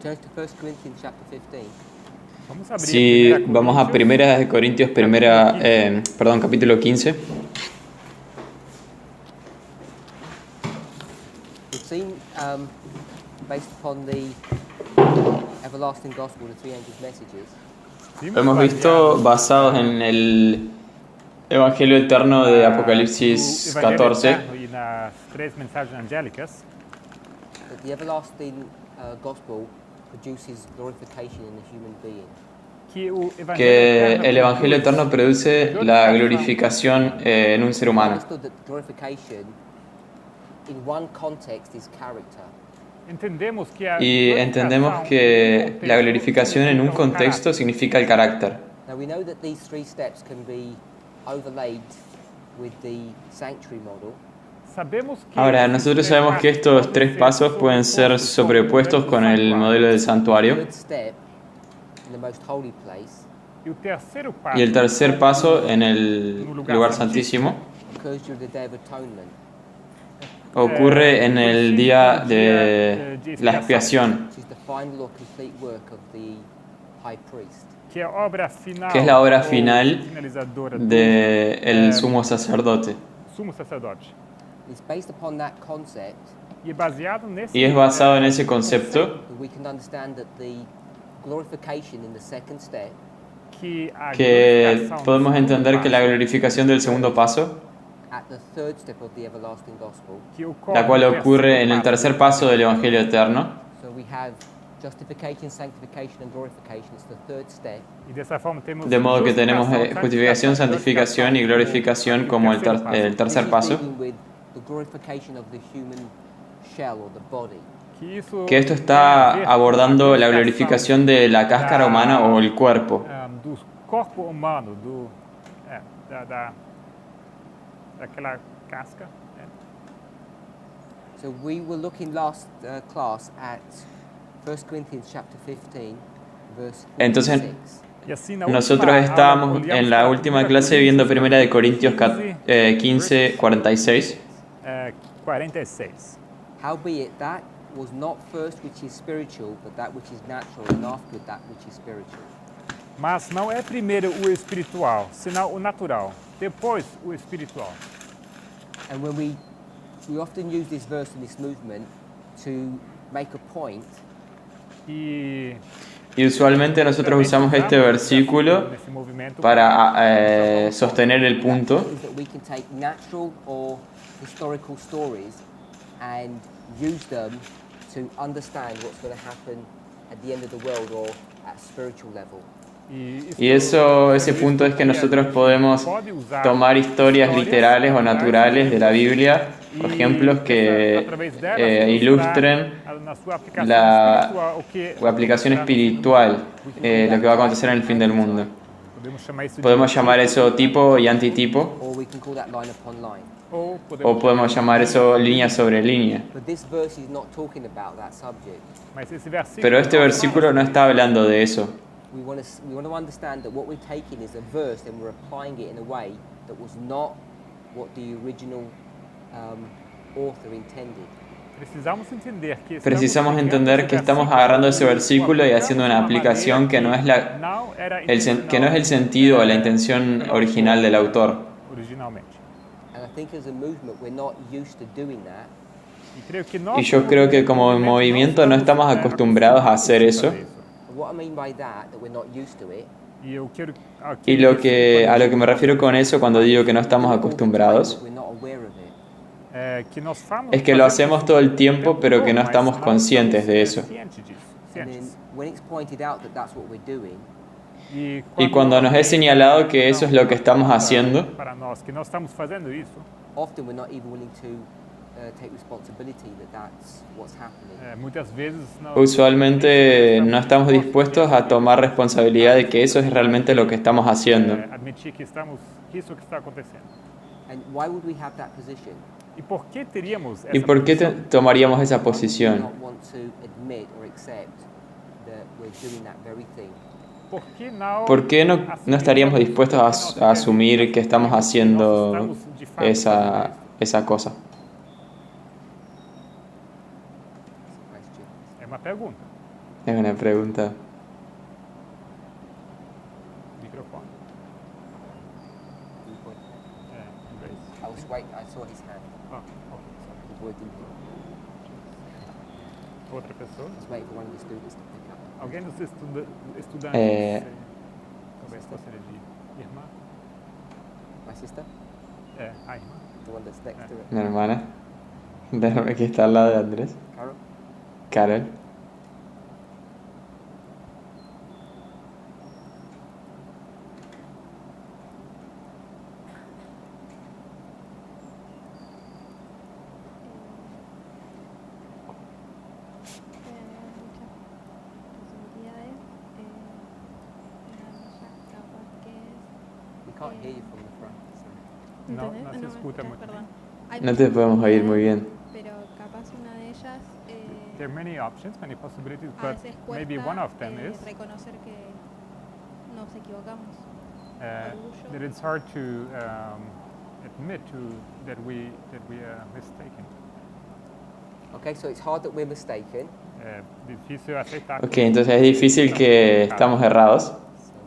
Turn to 1 Corinthians chapter 15. Vamos a abrir Sí, Primera vamos a Corintios, Primera de Corintios, capítulo 15. We've seen, based upon the everlasting gospel, the three angels' messages, Hemos visto, basados en el Evangelio Eterno de Apocalipsis o Evangelho 14, Eterno e nas três mensagens angélicas, that the everlasting gospel produces glorification in the human being. que o Evangelho que Eterno el Evangelio Eterno produce la glorificación en un ser We humano. understood that glorification, in one context, is character. entendemos que a Y entendemos que la glorificación en un contexto significa el carácter. Now we know that these three steps can be overlaid with the sanctuary model. Ahora, nosotros sabemos que estos tres pasos pueden ser sobrepuestos con el modelo del santuario. Third step in the most holy place Y el tercer paso en el lugar santísimo occurs during the Day of Atonement. ocurre en el día de la expiación, Which is the final or complete work of the high priest. que é a obra final, que es la obra ou final finalizadora del sumo sacerdote. sumo sacerdote. It's based upon that concept E é baseado nesse Y es basado en ese concepto that we can understand that the glorification in the second step que a que glorificação podemos do entender que la passo, glorificación del segundo paso, at the third step of the everlasting gospel. que ocorre la cual no ocurre terceiro en el passo. tercer paso del Evangelio Eterno, So we have justification, sanctification, and glorification. It's the third step. E dessa forma temos de modo que tenemos justificación, santificação santificación y glorificación como el terceiro tercer paso, Dealing with the glorification of the human shell or the body. que esto está abordando la glorificación de la cáscara humana o el cuerpo. Do corpo humano, daquela casca. So we were looking last class at 1 Corinthians chapter 15, verse 46. Entonces, E assim, na nosotros última estábamos aula, olhamos en la para última 1 clase viendo Coríntios 1 de Corintios 15, 15, 46. 46. Howbeit that was not first which is spiritual, but that which is natural, and afterward that which is spiritual. Mas não é primeiro o espiritual, senão o natural, depois o espiritual. And when we often use this verse in this movement to make a point, E Y usualmente nosotros usamos este versículo nesse movimento para sostener el punto, is that we can take natural or historical stories and use them to understand what's going to happen at the end of the world or at spiritual level. y ese punto es que nosotros podemos tomar historias literales o naturales de la Biblia, o ejemplos que ilustren la aplicación espiritual, lo que va a acontecer en el fin del mundo. Podemos llamar eso tipo y antitipo, Or we can call that line upon line. o podemos llamar eso línea sobre línea. But this verse is not talking about that subject. Mas esse versículo Pero este versículo no está hablando de eso. We want to understand that what we're taking is a verse and we're applying it in a way that was not what the original author intended. Precisamos entender que estamos agarrando ese versículo y haciendo una aplicación que no es el sentido o la intención original del autor. Originalmente. And I think as a movement we're not used to doing that. Y yo creo que como movimiento no estamos acostumbrados a hacer eso. And what I mean by that we're not used to it, Y a lo que me refiero con eso cuando digo que no estamos acostumbrados we're not aware of it. es que lo hacemos todo el tiempo pero que no estamos conscientes de eso. And then when it's pointed out that that's what we're doing, Y cuando nos es señalado que eso es lo que estamos haciendo, para nós que nós estamos fazendo isso, often we're not even willing to take responsibility that that's what's happening. muitas vezes usualmente no estamos dispuestos a tomar responsabilidad de que eso es realmente lo que estamos haciendo. admitir que isso que está acontecendo. And why would we have that position? E por que teríamos ¿Y essa por qué posição? tomaríamos esa Why would we posición? not want to admit or accept that we're doing that very thing? ¿Por qué no estaríamos dispuestos a asumir que estamos haciendo esa cosa? Question. É uma pergunta. Es una pregunta. Micrófono. Good point. Grace. I was waiting. I saw his hand. Ah, ok, sorry. The word didn't hit. Outra pessoa? I was waiting for one of the students to pick up. Alguém dos estudantes? Eh. Talvez gostaria de irmã? My sister, A irmã. the one that's next to it. Mi hermana. Déjame que está al lado de Andrés. Carol. Carol. We can't hear you from the front. So. No, ¿Entendés? no se me escucha escuchas, muy perdón. Hay No te podemos oír muy bien. Pero capaz una de ellas There are many options, many possibilities, a but veces maybe cuesta one of them is reconocer que nos equivocamos. that it's hard to admit that we are mistaken. Okay, so it's hard that we're mistaken. Difícil aceitar. Ok, entonces es difícil que estamos errados. So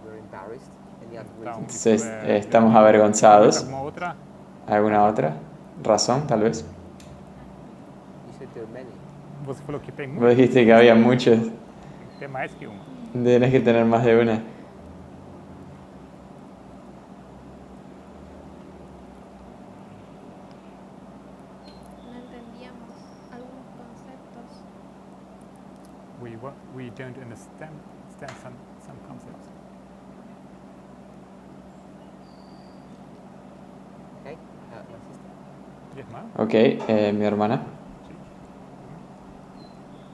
we're embarrassed. Any other reason? Entonces estamos avergonzados. ¿Alguna otra? ¿Alguna otra razón, tal vez? You said there are many. Você falou que tem Vos muitas, dijiste que había muchos. tem que ter mais que uma. Tienes que tener más de una. No entendíamos algunos conceptos. We don't understand some concepts. Okay, my sister. ¿Y irmã? Ok, mi hermana. Sí.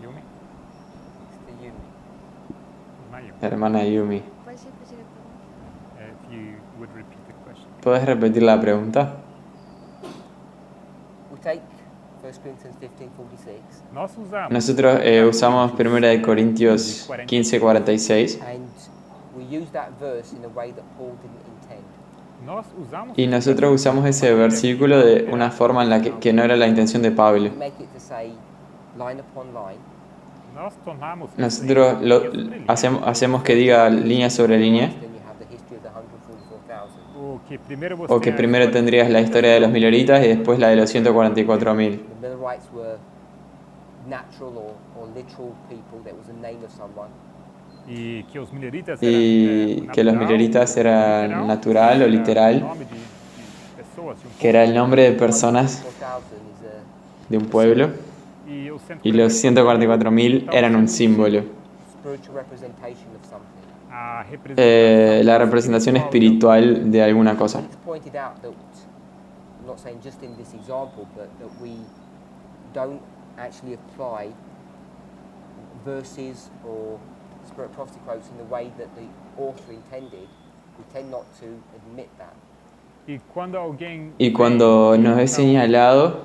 Yumi. Sister Yumi. Irmã Yumi. Hermana Yumi. ¿Puedes repetir la pregunta? If you would repeat the question. ¿Puedes repetir la pregunta? We take 1 Corinthians 15:46, Nós usamos Nosotros usamos 1 Corintios 15:46 and we use that verse in a way that Paul didn't intend. nós usamos y nosotros usamos ese versículo de una forma en la que no era la intención de Pablo. We make it to say line upon line, Nós tornamos Nosotros hacemos que diga línea sobre línea, then you have the history of the 144,000. o que primero tendrías la historia de los mileritas y después la de los 144.000. The Millerites were natural or literal people. That was the name of someone. y que os mileritas Y que los mileritas eran natural o literal, nome de pessoas, de que era el nombre de personas 144,000 is a de un pueblo, e os y los 144.000 eran un símbolo. spiritual representation of something. a La representación espiritual de alguna cosa. It's pointed out that, I'm not saying just in this example, but that we don't actually apply verses or spirit prophecy quotes in the way that the author intended. We tend not to admit that. Y cuando nos es señalado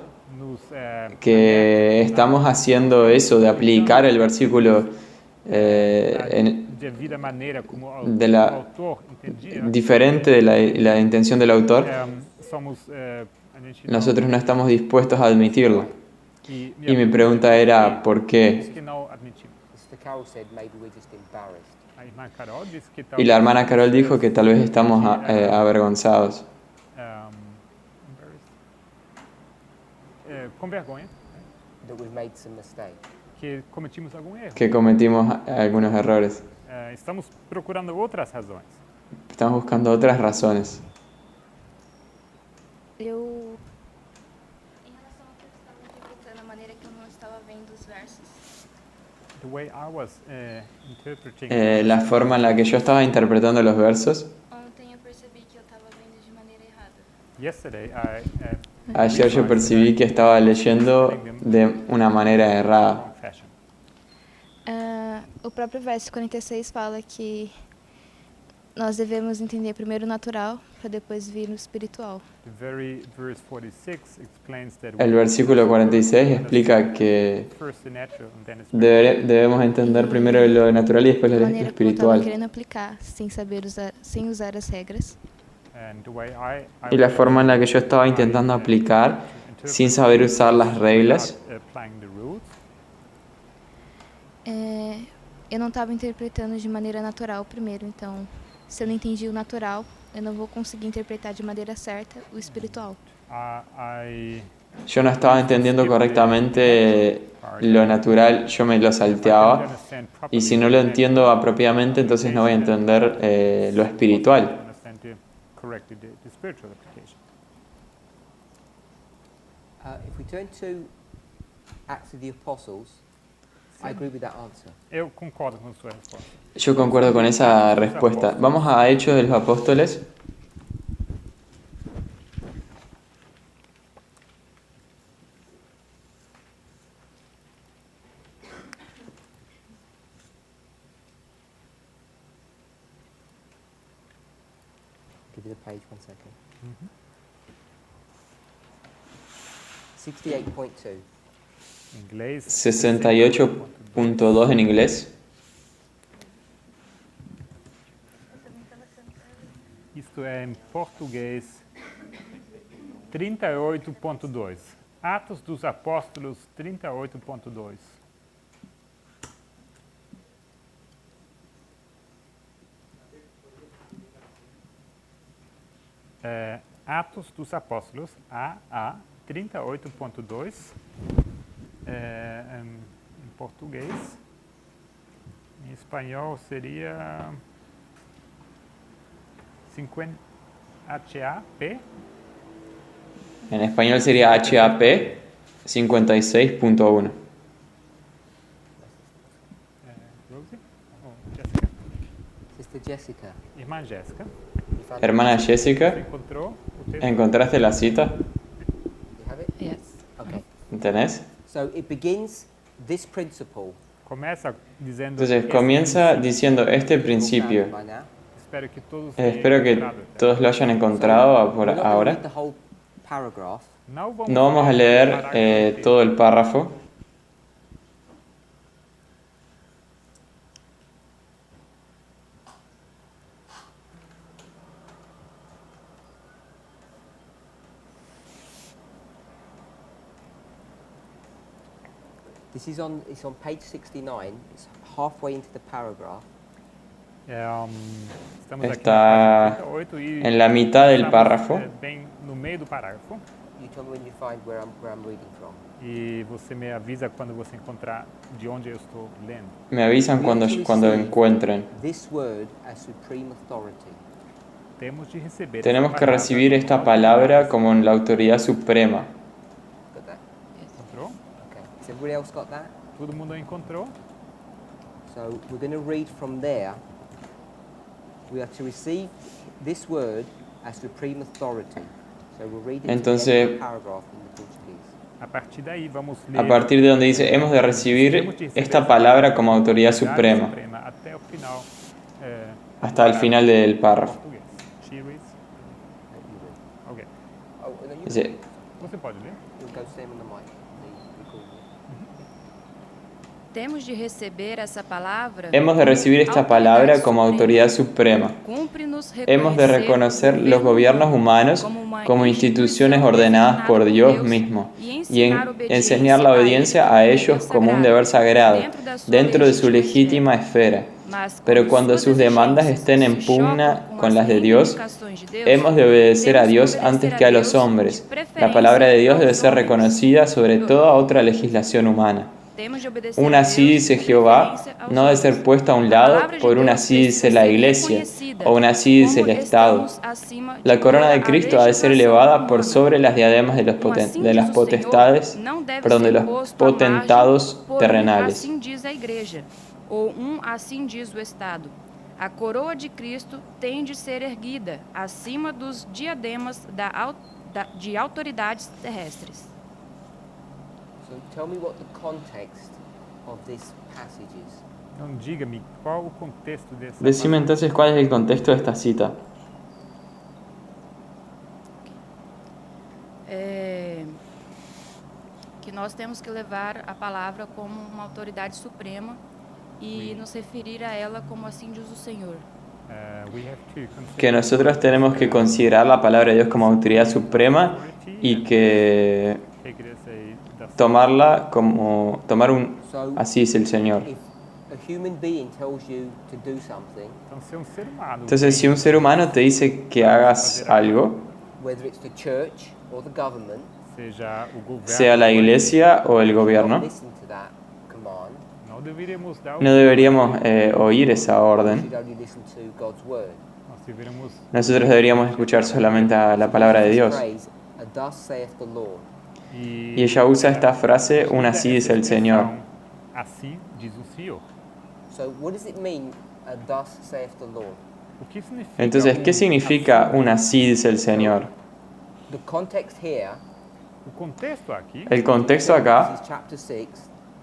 que estamos haciendo eso de aplicar el versículo de la diferente de la intención del autor, nosotros no estamos dispuestos a admitirlo. Y mi pregunta era, ¿por qué? Sister Carol said maybe we're just embarrassed. Y la hermana Carol dijo que tal vez estamos avergonzados. Com vergonha That we've made some mistake. que cometimos algum erro. Que cometimos algunos errores. Estamos procurando outras razões. Estamos buscando otras razones. Eu, em relação ao que eu estava interpretando, a maneira que eu não estava vendo os versos. The way I was interpreting La forma en la que yo estaba interpretando los versos, Ontem eu percebi que eu estava vendo de maneira errada. yesterday, ayer yo percibí que estaba leyendo de una manera errada. wrong fashion. O próprio verso 46 fala que nós devemos entender primeiro o natural para depois vir o espiritual. The very verse 46 explains that El versículo 46 explica que first the natural and then the debemos entender primero lo natural y después Da lo maneira como eu estava espiritual. querendo aplicar, sem usar as regras. and the way I Y la forma en la que yo estaba intentando aplicar sin saber usar las reglas, applying the rules, eu não estava interpretando de maneira natural primeiro. Então, se eu não entendi o natural, eu não vou conseguir interpretar de maneira certa o espiritual. I Yo no estaba entendiendo correctamente lo natural, yo me lo salteaba. Y si no lo entiendo apropiadamente, entonces no voy a entender lo espiritual. correctly the spiritual application. If we turn to Acts of the Apostles, I agree with that answer. Eu concordo com a sua resposta. Yo concuerdo con esa respuesta. Vamos a Hechos de los Apóstoles. Give you the page 1 second. 68.2. Inglês. 68.2 en inglés. Isto é em português 38.2. Atos dos Apóstolos 38.2. Atos dos Apóstolos, AA 38.2, em português. Em espanhol seria 50 HAP. En español sería HAP 56.1. Rosie? Oh, Jessica. Sister Jessica, Irmã Jéssica, you found Hermana você Jessica, encontrou o texto? ¿encontraste la cita? you have it? Yes. Okay. ¿Entendés? So it begins this principle. Começa dizendo. Entonces esse comienza princípio. diciendo este You've all found principio. it by now. Espero que todos Espero que tenham encontrado. todos lo hayan encontrado por We're not going to ahora. read the whole paragraph. No No vamos a leer todo el párrafo. It's on page 69. It's halfway into the paragraph. Estamos aqui Está na página 38 e en la mitad del estamos, párrafo. Bem no meio do parágrafo. You tell me when you find where I'm reading from. E você me avisa quando você encontrar de onde eu estou lendo. Me avisan cuando encuentren. This word as supreme authority. Temos de receber Tenemos essa que palavra recibir como esta autoridade. palabra como la autoridad suprema. Got that? Encontrou? Okay. Has everybody else got that? Todo mundo encontrou? So we're going to read from there. We are to receive this word as supreme authority. So we'll read it Entonces, to the end of the paragraph in the Portuguese. A partir daí vamos ler. A partir de donde dice, hemos de recibir esta palabra como autoridad suprema, até o final. hasta el final del párrafo. Português. She reads. You read. Ok. Oh, no, you Dice, Você pode ler? You'll go stand on the mic. The recording. Temos de receber essa palavra. hemos de recibir esta palabra como autoridad suprema. Cumpre-nos Hemos de reconocer los gobiernos humanos como instituciones ordenadas por Dios mismo y enseñar la obediencia a ellos como un deber sagrado dentro de su legítima esfera. Pero cuando sus demandas estén en pugna con las de Dios, hemos de obedecer a Dios antes que a los hombres. La palabra de Dios debe ser reconocida sobre toda otra legislación humana. Un así dice Jehová no debe ser puesta a un lado por un así dice la Iglesia o un así dice el Estado. La corona de Cristo ha de ser elevada por sobre las diademas de las potestades, perdón, de los potentados terrenales. Assim diz a igreja, ou assim diz o Estado. A coroa de Cristo tem de ser erguida acima dos diademas de autoridades terrestres. So tell me what the context of this passage is. Então diga-me qual o contexto dessa Decime entonces cuál es el contexto de esta cita. Que nós temos que levar a palavra como uma autoridade suprema e nos referir a ela como assim diz o Senhor. we have to consider Que nosotros tenemos que considerar la palabra de Dios como autoridad suprema y que take it as a tomar un así dice el Señor. If a human being tells you to do something, Então, se um ser humano Entonces, si un ser humano te dice que hagas algo, whether it's the church or the government, seja o governo, sea la iglesia o el not gobierno, listen to that command. não deveríamos dar o no deberíamos oír esa You orden. should only listen to God's word. Nós deveríamos Nosotros deberíamos escuchar solamente a la palabra de This Dios. phrase, "Thus saith the Lord." Y ella usa esta frase, un así dice el Señor. Assim diz o Senhor. So what does it mean, "Thus saith the Lord"? O que significa Entonces, ¿qué significa un así dice el Señor? The context here, O contexto aqui, El contexto acá, this is chapter 6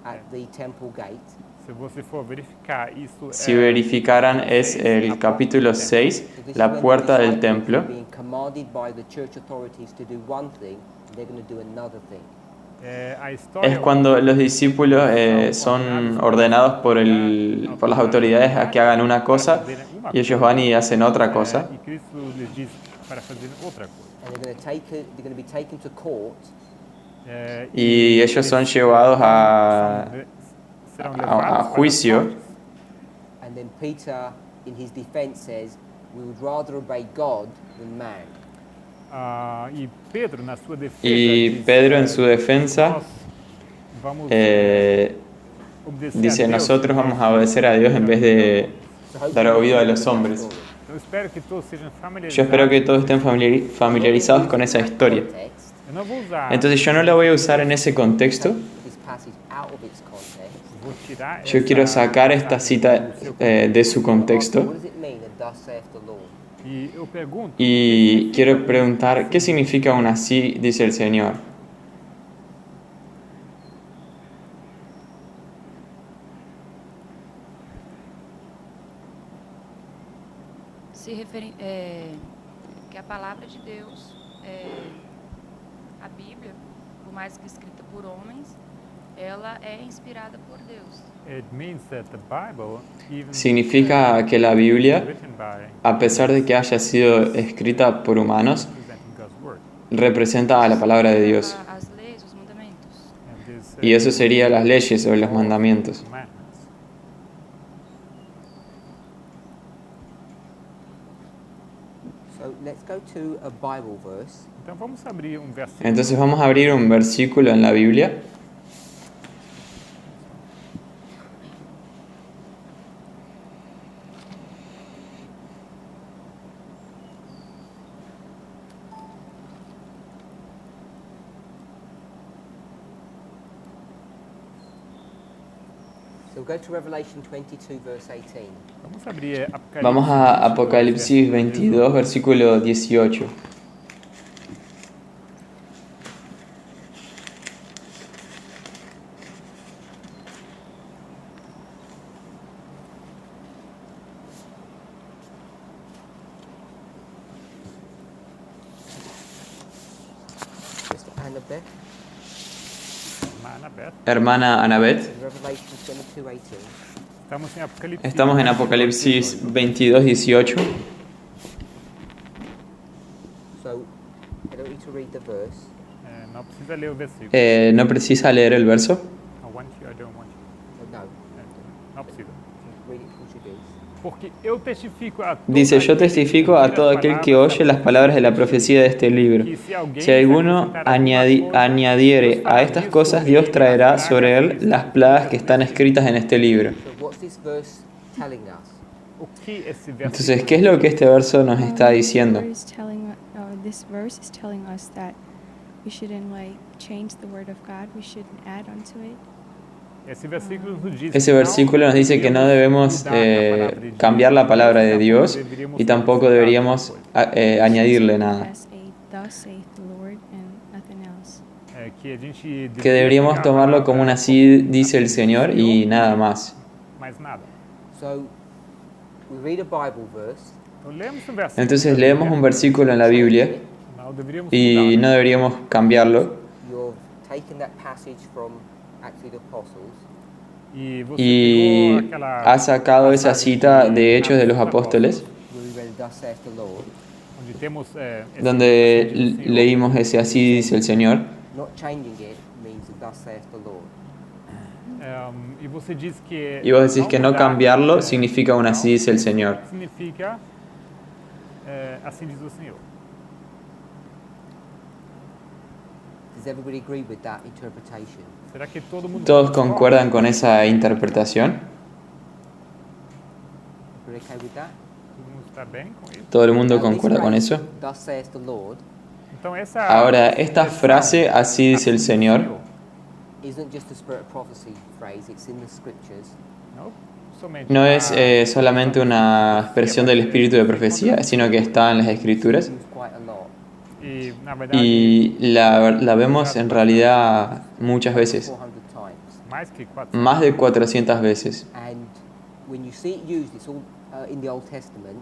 at the temple gate. se você for verificar isso, si verificaran, es el capítulo 6, So this is la when the puerta del disciples templo. are being commanded by the church authorities to do one thing, and they're going to do another thing. a história Es cuando los discípulos son ordenados por las autoridades a que hagan una cosa y ellos van y hacen otra cosa. E Cristo lhes diz para fazer outra coisa. And they're going to be taken to court, Y ellos son llevados serão a levados para as juicio. cortes. and then Peter, in his defense, says, "We would rather obey God than man." E Pedro, na sua defesa, Y diz, Pedro en su defensa nós vamos obedecer a dice, Deus. nosotros vamos a obedecer a Dios en vez de So hopefully dar oído a you los know that hombres. story. Eu espero que todos sejam familiarizados. Yo espero que todos estén familiarizados con esa historia. Context, Eu não vou usar, Entonces yo no la voy a usar en ese contexto. this passage out of its context. vou tirar Yo essa quiero sacar esta passagem cita do seu de su What contexto does it mean, "Thus saith the Lord"? E eu pergunto, y quiero preguntar, ¿qué significa un así dice el Señor? Que a palavra de Deus, a Bíblia, por mais que escrita por homens, ela é inspirada por Deus. it means that the Bible, even Significa que la Biblia, written by a pesar de que haya sido escrita por humanos, representing God's word. representa a la palabra de Dios. As leis, os mandamentos. And this, Y eso sería las leyes o los mandamientos. commandments. So let's go to a Bible verse. Então vamos abrir um versículo. Entonces vamos a abrir un versículo en la Biblia. So we'll go to Revelation 22, verse 18. Vamos abrir Apocalipse. Vamos a 22, Apocalipsis 22, versículo 18. Mr. Annabeth, Anabeth. Hermana Anabet, Revelation 22, 18. Estamos em Apocalipse. estamos en Apocalipsis 22, 18. So I don't need to read the verse. Não precisa ler o versículo. ¿No precisa leer el verso? I want you, I don't want you. No, Não precisa. read it in Portuguese. Porque eu testifico a todo Dice, yo aquele que testifico a ouvir todo as aquel que palavras oye las palabras de la profecía de este libro. que se alguém Si alguno acrescentar alguma coisa, añadiere Deus fará a estas disso cosas, ele Dios as traerá pragas sobre él que las plagas que están escritas en este libro. So what's this verse telling us? O que esse versículo Entonces, ¿qué es lo que este verso nos está diciendo? This verse is telling us that we shouldn't like change the word of God. We shouldn't add onto it. Esse versículo nos diz Ese que versículo nos dice que no debemos mudar a palavra de Deus, cambiar la palabra de Dios deveríamos y tampoco acrescentar deberíamos alguma coisa. añadirle nada. As a thus saith the Lord and nothing else. Que a gente Que deveria deberíamos pegar a tomarlo palavra como un así dice el Señor y nada más. mais nada. So we read a Bible verse. Então lemos um versículo. Entonces leemos un versículo en la Biblia Não deveríamos y mudar. no deberíamos cambiarlo. You've taken that passage from Acts of the Apostles, E você Y pegou aquela ha sacado esa passagem cita de de Hechos de los Atos dos Apóstoles, where we read, "Thus saith the Lord," onde temos esse donde versículo do Senhor. leímos ese así dice el Señor. not changing it means, "Thus saith the Lord." E você diz que Y vos decís que no mudar, cambiarlo significa un así dice el Señor. significa assim diz o Senhor. Does everybody agree with that interpretation? Será que todo mundo ¿Todos concuerdan con esa interpretación? Everybody okay with that? Todo mundo está bem com isso? ¿Todo el mundo Now, this concuerda con phrase, eso? Thus saith the Lord, Então essa Ahora, esta expressão, frase, así dice el Señor, isn't just a spirit of prophecy phrase, it's in the scriptures. não somente no es a- solamente una expresión del espíritu de profecía, sino que está en las escrituras. Used quite a lot. E na verdade Y la vemos en realidad muchas veces, 400 times. mais que 400. más de 400 veces. And when you see it used, it's all in the Old Testament.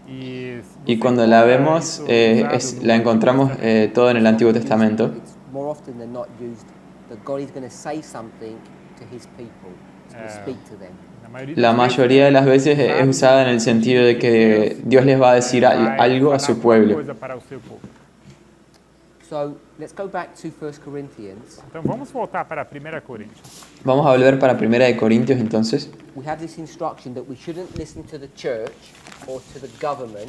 E Y você cuando la encontra vemos, isso usado no la Antigo encontramos Testamento. todo en el Antiguo Used- Testamento. It's more often than not used that God is going to say something to his people. He's going to speak to them. Na maioria La das mayoría de las veces es usada en el sentido de que Dios les va a decir algo a su pueblo. Coisa para o seu povo. So let's go back to 1 Corinthians. Então vamos voltar para 1 Coríntios. Vamos a volver para 1 de Corintios entonces. We have this instruction that we shouldn't listen to the church or to the government.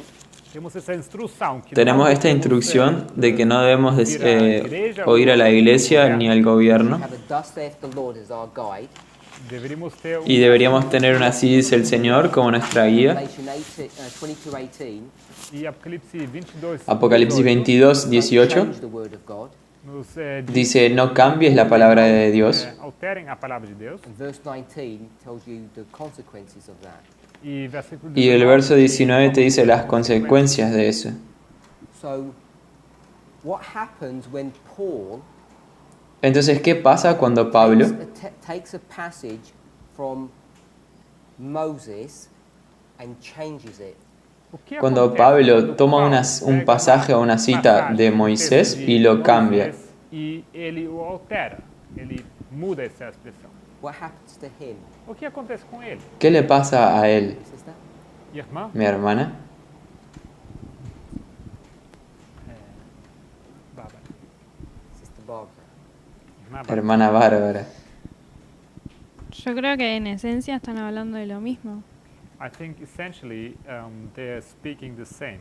Temos essa instrução que Tenemos não esta devemos, instrucción de que no debemos igreja oír a la iglesia gobierno. ni al gobierno Have a thus saith the Lord as our guide. Deveríamos ter y deberíamos tener una así dice el Señor como nuestra guía. Revelation 22:18. E Apocalipse 22, Apocalipsis 22, 18 Change the word of God. nos dice, no cambies la palabra de Dios. alterem a palavra de Deus. And verse 19 tells you the consequences of that. E versículo Y el verso 19 te dice las consecuencias de eso. So, what happens when Paul Entonces, ¿qué pasa cuando Pablo takes a passage from Moses and changes it? O que Cuando acontece Pablo quando toma Paulo un pega pasaje o una cita passagem, de um Moisés texto de y lo cambia? Moisés, E ele o altera, ele muda essa expressão. What happens to him? O que acontece com ele? ¿Qué le pasa a él, Sister? Irmã? mi hermana? Bárbara. Sister Barbara. Irmã Bárbara. Hermana Bárbara. Yo creo que en esencia están hablando de lo mismo. I think essentially they're speaking the same.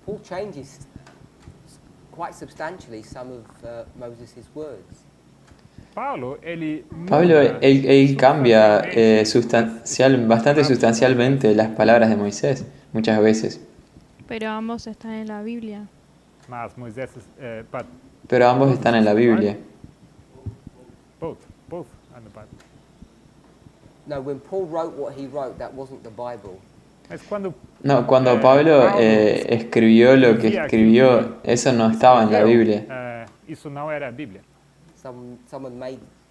Paul changes quite substantially some of Moses' words. Pablo, ele Pablo, muda él cambia substancialmente bastante sustancialmente las palabras de Moisés, muchas veces. Pero ambos están en la Biblia. Mas Moisés, but Pero ambos están en la Biblia. both are the Bible. No, when Paul wrote what he wrote, that wasn't the Bible. Mas quando No, cuando Pablo escribió lo que escribió, eso no estaba en la Biblia. Isso não era a Bíblia. Someone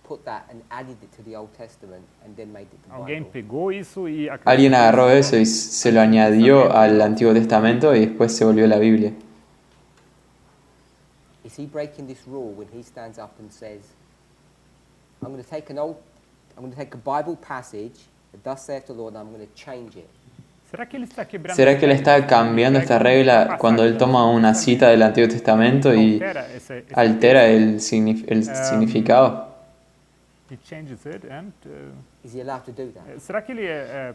put that and added it to the Old Testament and then made it the Alguém Bible. pegou isso e Alguien acrescentou agarró isso eso y se lo añadió al Antiguo Testamento y después se volvió la Biblia. Is he breaking this rule when he stands up and says, I'm going to take a Bible passage, thus saith the Lord, and I'm going to change it. Será que ele está quebrando? ¿Será que él está cambiando esta regla cuando él toma una cita del Antiguo Testamento y altera esse altera el significado? He changes it and Is he allowed to do that? será que ele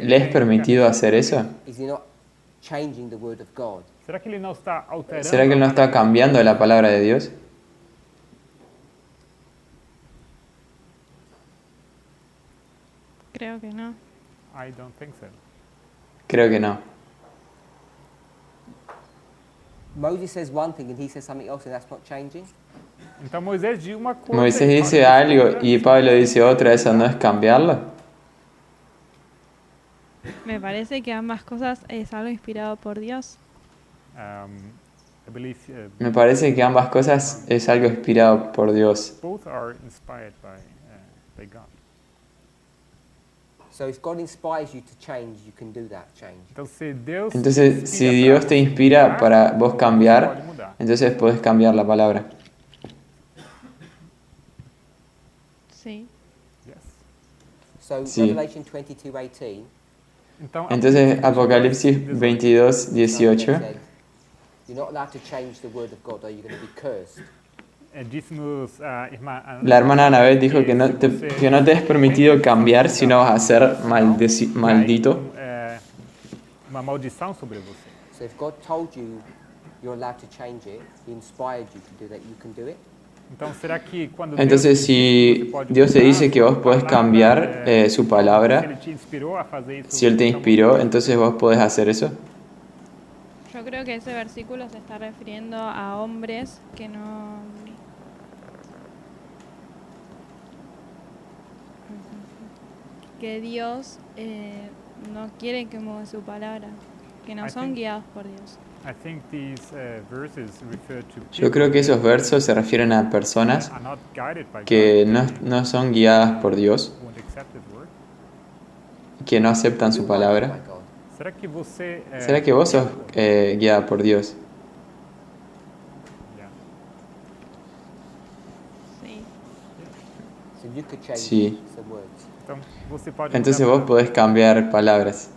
¿Le es permitido hacer eso? Is he not changing the word of God? será que ele não está alterando? ¿Será que él no está cambiando la palabra de Dios? Creo que no. I don't think so. Creo que no. Moses says one thing and he says something else and that's not changing? Então Moisés diz uma coisa. Moisés e dice Pablo algo outra. y Pablo dice otra, ¿eso no es cambiarlo? Me parece que ambas cosas es algo inspirado por Dios. I believe Me parece que ambas cosas es algo inspirado por Dios. both are inspired by God. So if God inspires you to change, you can do that change. Então se Deus Entonces, si inspira Dios para te inspira mudar, para vos pode cambiar, mudar. entonces podés cambiar la palabra. Sí. Yes. So Sí. Revelation 22:18. Então, Entonces, Apocalipsis 22, 18 says, you're not allowed to change the word of God or you're going to be cursed. Disse-nos a irmã La hermana Annabeth dijo que no te es permitido cambiar si no vas a ser maldito. Uma maldição sobre você. So if God told you you're allowed to change it, He inspired you to do that, you can do it. Então, será que quando Entonces, si Dios te dice que vos podés cambiar su se palabra, Ele te inspirou a fazer isso, si Él te inspiró, entonces vos podés hacer eso. Yo creo que ese versículo se está refiriendo a hombres que no... que Dios no quiere que mueva su palabra, que no I son think- guiados por Dios. I think these verses refer to Yo creo que esos versos se refieren a personas are not guided by que God, no son guiadas por Dios, won't accept His word. que no aceptan su You're guided palabra. by God. Será que você ¿Será que vos sos guiada por Dios? Yeah. Sí. So you could change Sí. some words. Então, você pode Entonces mudar vos podés cambiar palabras.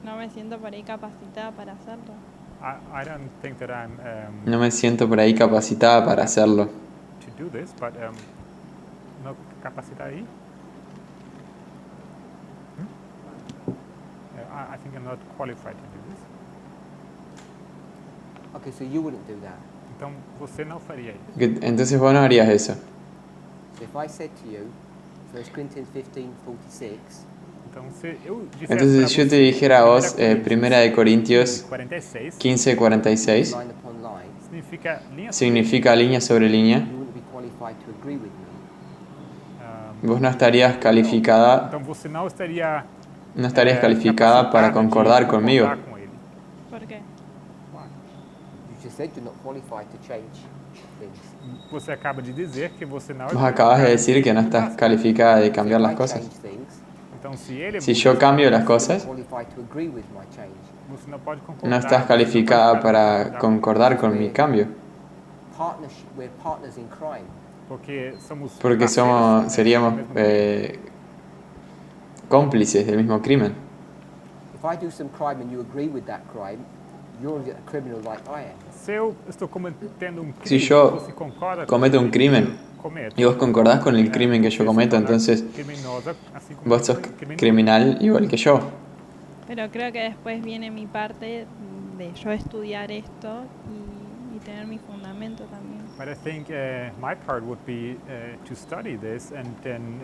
No me siento por ahí capacitada para hacerlo. I don't think that I'm No me siento por ahí capacitada para hacerlo. to do this, but no capacita ahí. I think I'm not qualified to do this. Okay, so you wouldn't do that. Então, você não faria isso. Entonces vos no harías eso. So if I said to you, 1 Corinthians 15:46, Então, se eu dissesse Entonces pra si yo te você, dijera a vos, 1 1 de Corintios 46, 15:46, line upon line, significa linha sobre significa línea sobre línea, you wouldn't be qualified to agree with me. vos no estarías calificada, Então, você não estaria no estarías calificada para capacitada de concordar conmigo. concordar com ele. ¿Por qué? You just said you're not qualified to change things. Você acaba de dizer que você não é Vos acabas de decir que no estás qualificado. calificada de cambiar If las I cosas. change things, Então, se ele Si yo cambio las cosas, qualified to agree with my change. você não pode concordar. no estás você calificada não pode para concordar con mi cambio, Partnership, we're partners in crime. Porque somos porque parceiros, seríamos no mesmo crime. cómplices del mismo crimen. If I do some crime and you agree with that crime, you're a criminal like I am. Se eu estou cometendo um crime, Si yo você concorda cometo com un o crimen que eu cometo, y vos concordás con el crimen que yo você se cometo, torna entonces criminosa, assim como vos eu sos sou criminoso. criminal igual que yo. Pero creo que después viene mi parte de yo estudiar esto y tener mi fundamento también. But I think my part would be to study this and then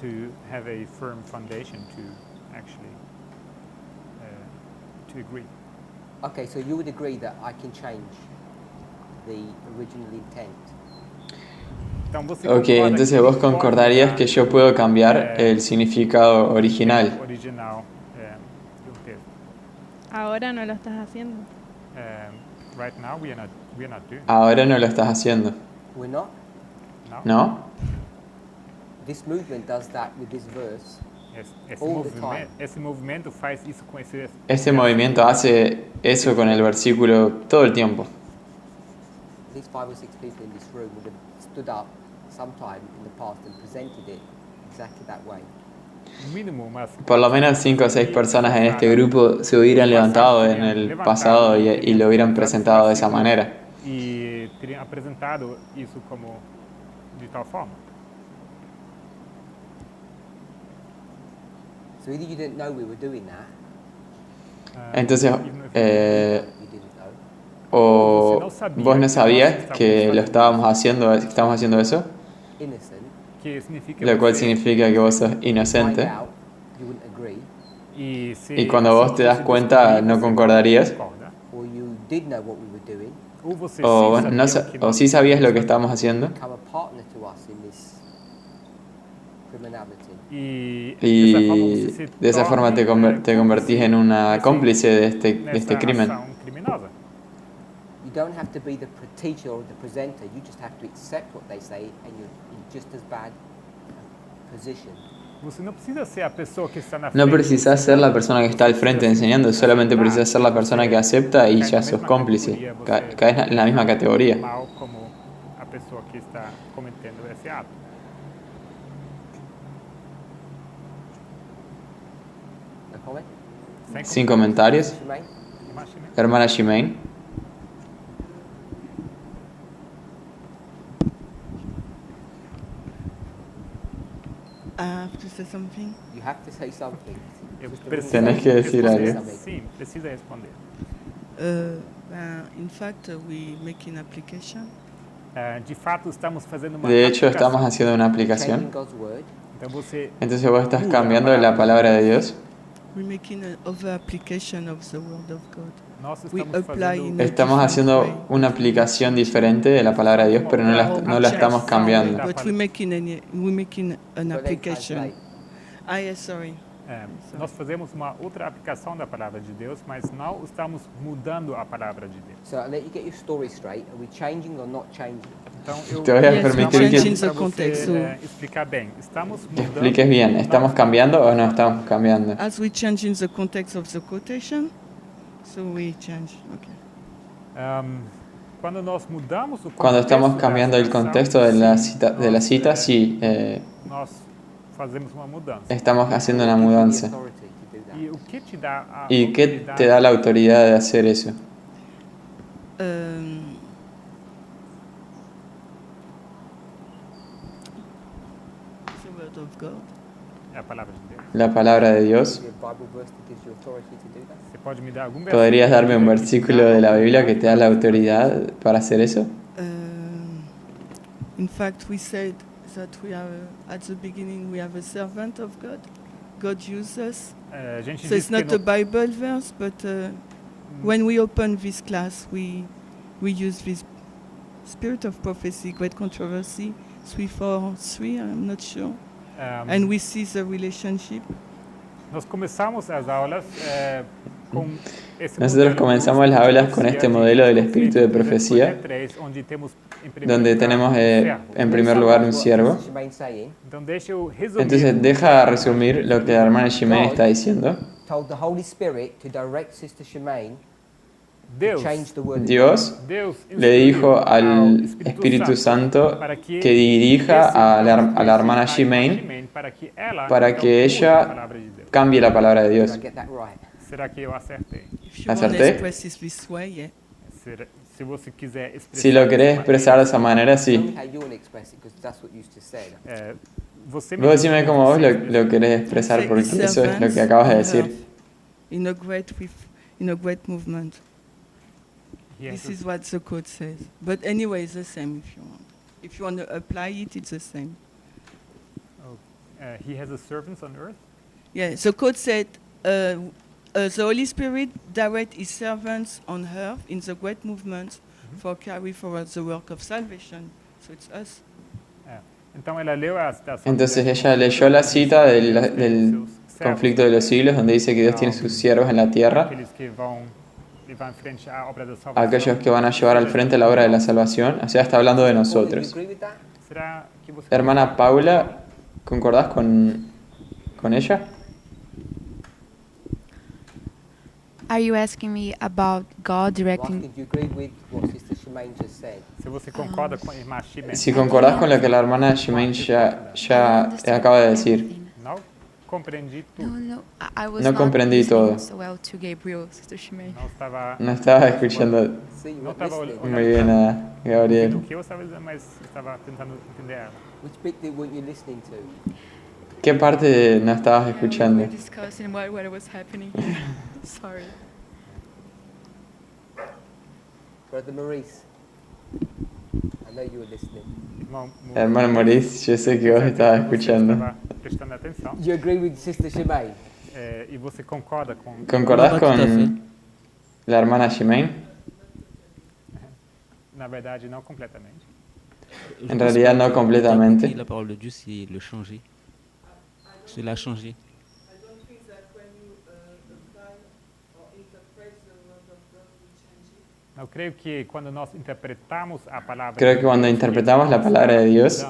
to have a firm foundation to actually to agree. Okay, so you would agree that I can change the original intent. Então você Ok, concorda entonces que vos pode concordarías mudar que yo puedo cambiar el significado original. original de um texto. Ahora no lo estás haciendo. Right now we are not doing Ahora no lo estás haciendo, We're not. now. ¿no? This movement does that with this verse. Esse All the movimento, esse movimento faz isso com esse Este movimiento hace eso con el versículo todo el tiempo. At least 5 or 6 people in this room would have stood up sometime in the past and presented it exactly that way. mínimo umas Por lo menos 5 o 6 personas en este grupo se hubieran levantado en el pasado y lo hubieran presentado de esa manera. e teriam apresentado isso como de tal forma. So either you didn't know we were doing that, Entonces, you didn't know, o vos no sabías que lo estábamos haciendo eso, innocent, que significa lo cual você- significa que vos sos find inocente. out you wouldn't agree, Y cuando vos te das cuenta, no concordarías. or you did know what we were doing, Ou você O, sim no, sabia que o sí sabías lo que estábamos haciendo become a partner to us in this criminality. E y de esa forma te convertís en una cómplice de este crimen. criminosa. You don't have to be the teacher or the presenter, you just have to accept what they say and you're in just as bad position. Você não precisa ser a pessoa que está na No frente. precisás ser la persona que está al frente enseñando, solamente precisás ser la persona que acepta y ya sos cómplice. Caes en la misma categoría. Mal como a pessoa que está cometendo esse ato. comment? Sin comentarios. Shemaine? Irmã Ximena? Hermana Shimain. I have to say something. You have to say something. Eu Sister preciso Tenés que decir responder. algo. Sim, precisa responder. In fact, we make an application. De fato, estamos fazendo uma De hecho, aplicação. estamos haciendo una Changing aplicación. God's word. Então você Entonces vos estás cambiando la palabra de Dios. We're making another application of the Word of God. nós We estamos apply fazendo in a Estamos different haciendo way. una aplicación diferente de la palabra de Dios, pero no la estamos cambiando. But we're making an But then application. translate. Yes, sorry. nós fazemos uma outra aplicação da palavra de Deus, mas não estamos mudando a palavra de Deus. So I'll let you get your story straight. Are we changing or not changing? Então eu Te voy a Yes, permitir we're que changing para the context. você So, explicar bem. Estamos que mudando. expliques bien. ¿Estamos cambiando o no estamos cambiando? as we change in the context of the quotation, so we change. Okay. Quando nós mudamos o Cuando estamos contexto da cambiando el citação, contexto de la cita, sí, nós fazemos uma mudança. estamos haciendo una What gives you the mudanza. authority to do that? E o que te dá a ¿Y qué autoridade te da la autoridad de hacer eso? The Word of God. é a palavra de Deus? La palabra de Dios. Is there a Bible verse that gives you authority to do that? Você pode me dar algum ¿Podrías darme un que versículo de la Biblia que te da la autoridad para hacer eso? In fact, we said that we are at the beginning we have a servant of God. God uses us. A gente So it's diz que not a no, Bible verse, but when we open this class, we use this spirit of prophecy, great controversy, 343, I'm not sure, and we see the relationship. nós começamos as aulas com esse Nosotros modelo comenzamos de las aulas con profecía este de modelo del Efesios espíritu de 3, profecía, 3, onde temos em primeiro donde lugar tenemos um servo. en primer lugar un siervo. Sister Shemaine's saying, Então deixa eu resumir. Entonces deja resumir lo que la hermana Shimei está diciendo. told the Holy Spirit to direct Sister Shemaine to Deus, change the word. Dios Deus le dijo instruiu al ao Espíritu Santo para que dirija a la hermana esse Shimei para que ela para então, que use ella a palavra de Deus. cambie la palabra de Did Dios. I get that right? Será que eu acertei? If you want to Acerté? express it this way, yeah. Se você quiser expressar Si lo querés dessa expresar de esa manera, Tell me sí. how you want to express it, because that's what you just said. Você me Vos disse decime que cómo vos você lo querés expresar, Say porque his eso es lo servants que acabas de on decir. earth in a great movement. Yes, This is what the code says. But anyway, it's the same if you want. If you want to apply it, it's the same. he has a servants on earth. Yeah, the code said the Holy Spirit direct his servants on earth in the great movement for carry forward the work of salvation. So it's us. Então ela leu a citação. Entonces de Deus, ella leyó la cita del seus servos, conflicto de los siglos, donde dice que Dios tiene sus siervos en la tierra, aqueles que vão levar em frente a obra da salvação. aquellos que van a llevar al frente la obra de la salvación. O sea, está hablando de Paul, do you nosotros. agree with that? Será que você Hermana Paula, ¿concordás con ella? Are you asking me about God I'm directing? asking, do you agree with what Sister Shemaine just said? Se você concorda com a irmã Shimei? Si concordás con lo que la hermana Shemaine ya acaba de decir. Não compreendi tudo. No, I was No not comprendí listening todo. so well to Gabriel, Sister Shimei. Não estava. No estaba escuchando See, you No weren't estaba listening. muy bien a ouvindo Gabriel. o que eu estava dizendo, mas estava tentando entender ela. Which bit weren't you listening to? ¿Qué parte no estabas escuchando? We were discussing what was happening here. Sorry. Brother Maurice, I know you were listening. Irmão, Hermano Maurice, yo sé que vos estabas escuchando. Estava prestando atenção. Do you agree with Sister Shemaine? E você concorda com. ¿Concordás con la hermana Shemaine? Na verdade, não completamente. En realidad no completamente. La parole de Dieu, c'est le changer. C'est la changer. Eu creio que quando nós interpretamos a palavra. Creo de que cuando Deus, interpretamos la palabra de Dios,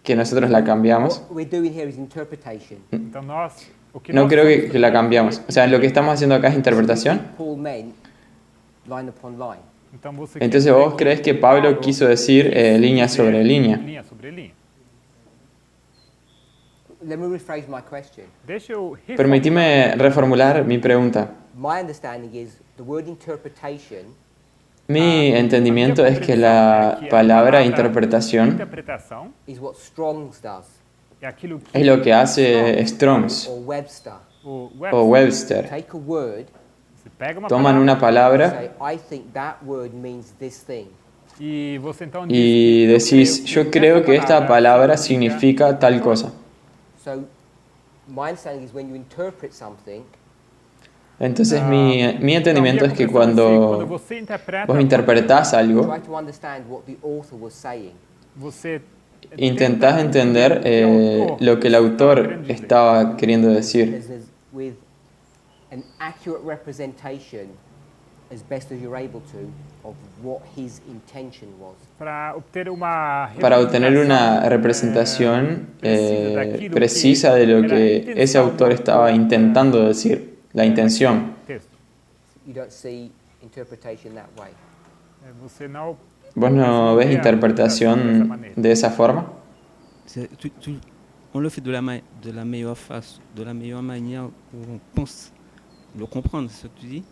que nosotros la cambiamos, What we're doing here is interpretation. Então nós. O que no nós creo estamos que la cambiamos. O sea, lo que estamos haciendo acá es interpretación. Paul meant line upon line. Então você Entonces quer dizer vos crees que Pablo quiso decir línea sobre línea. Linha sobre linha. let me rephrase my question. Deixa eu Permitime reformular mi pregunta. My understanding is the word interpretation Mi entendimiento es que la palabra interpretación interpretação is what Strong's does, é aquilo que es lo que hace Strongs or Webster. o o Webster Webster. Take a word, você pega uma Toman palavra una palabra say, I think that word means this thing. e você então diz y que decís, yo creo que esta palabra significa significa tal cosa. So my understanding is when you interpret something, Entonces mi entendimiento es que quando cuando você interpreta, vos interpretás algo, try to understand what the author was saying. você intentás entender lo que el autor estaba queriendo decir. With an accurate representation as best as you're able to of what his intention was. para obter uma Para obtener una representación precisa de lo que ese autor estaba intentando decir, la intención. texto. You don't see interpretation that way. Você não ¿Vos no ves interpretación de esa forma? On le fait de la meilleure face, de la meilleure manière où on pense le comprendre, c'est ce que tu dis?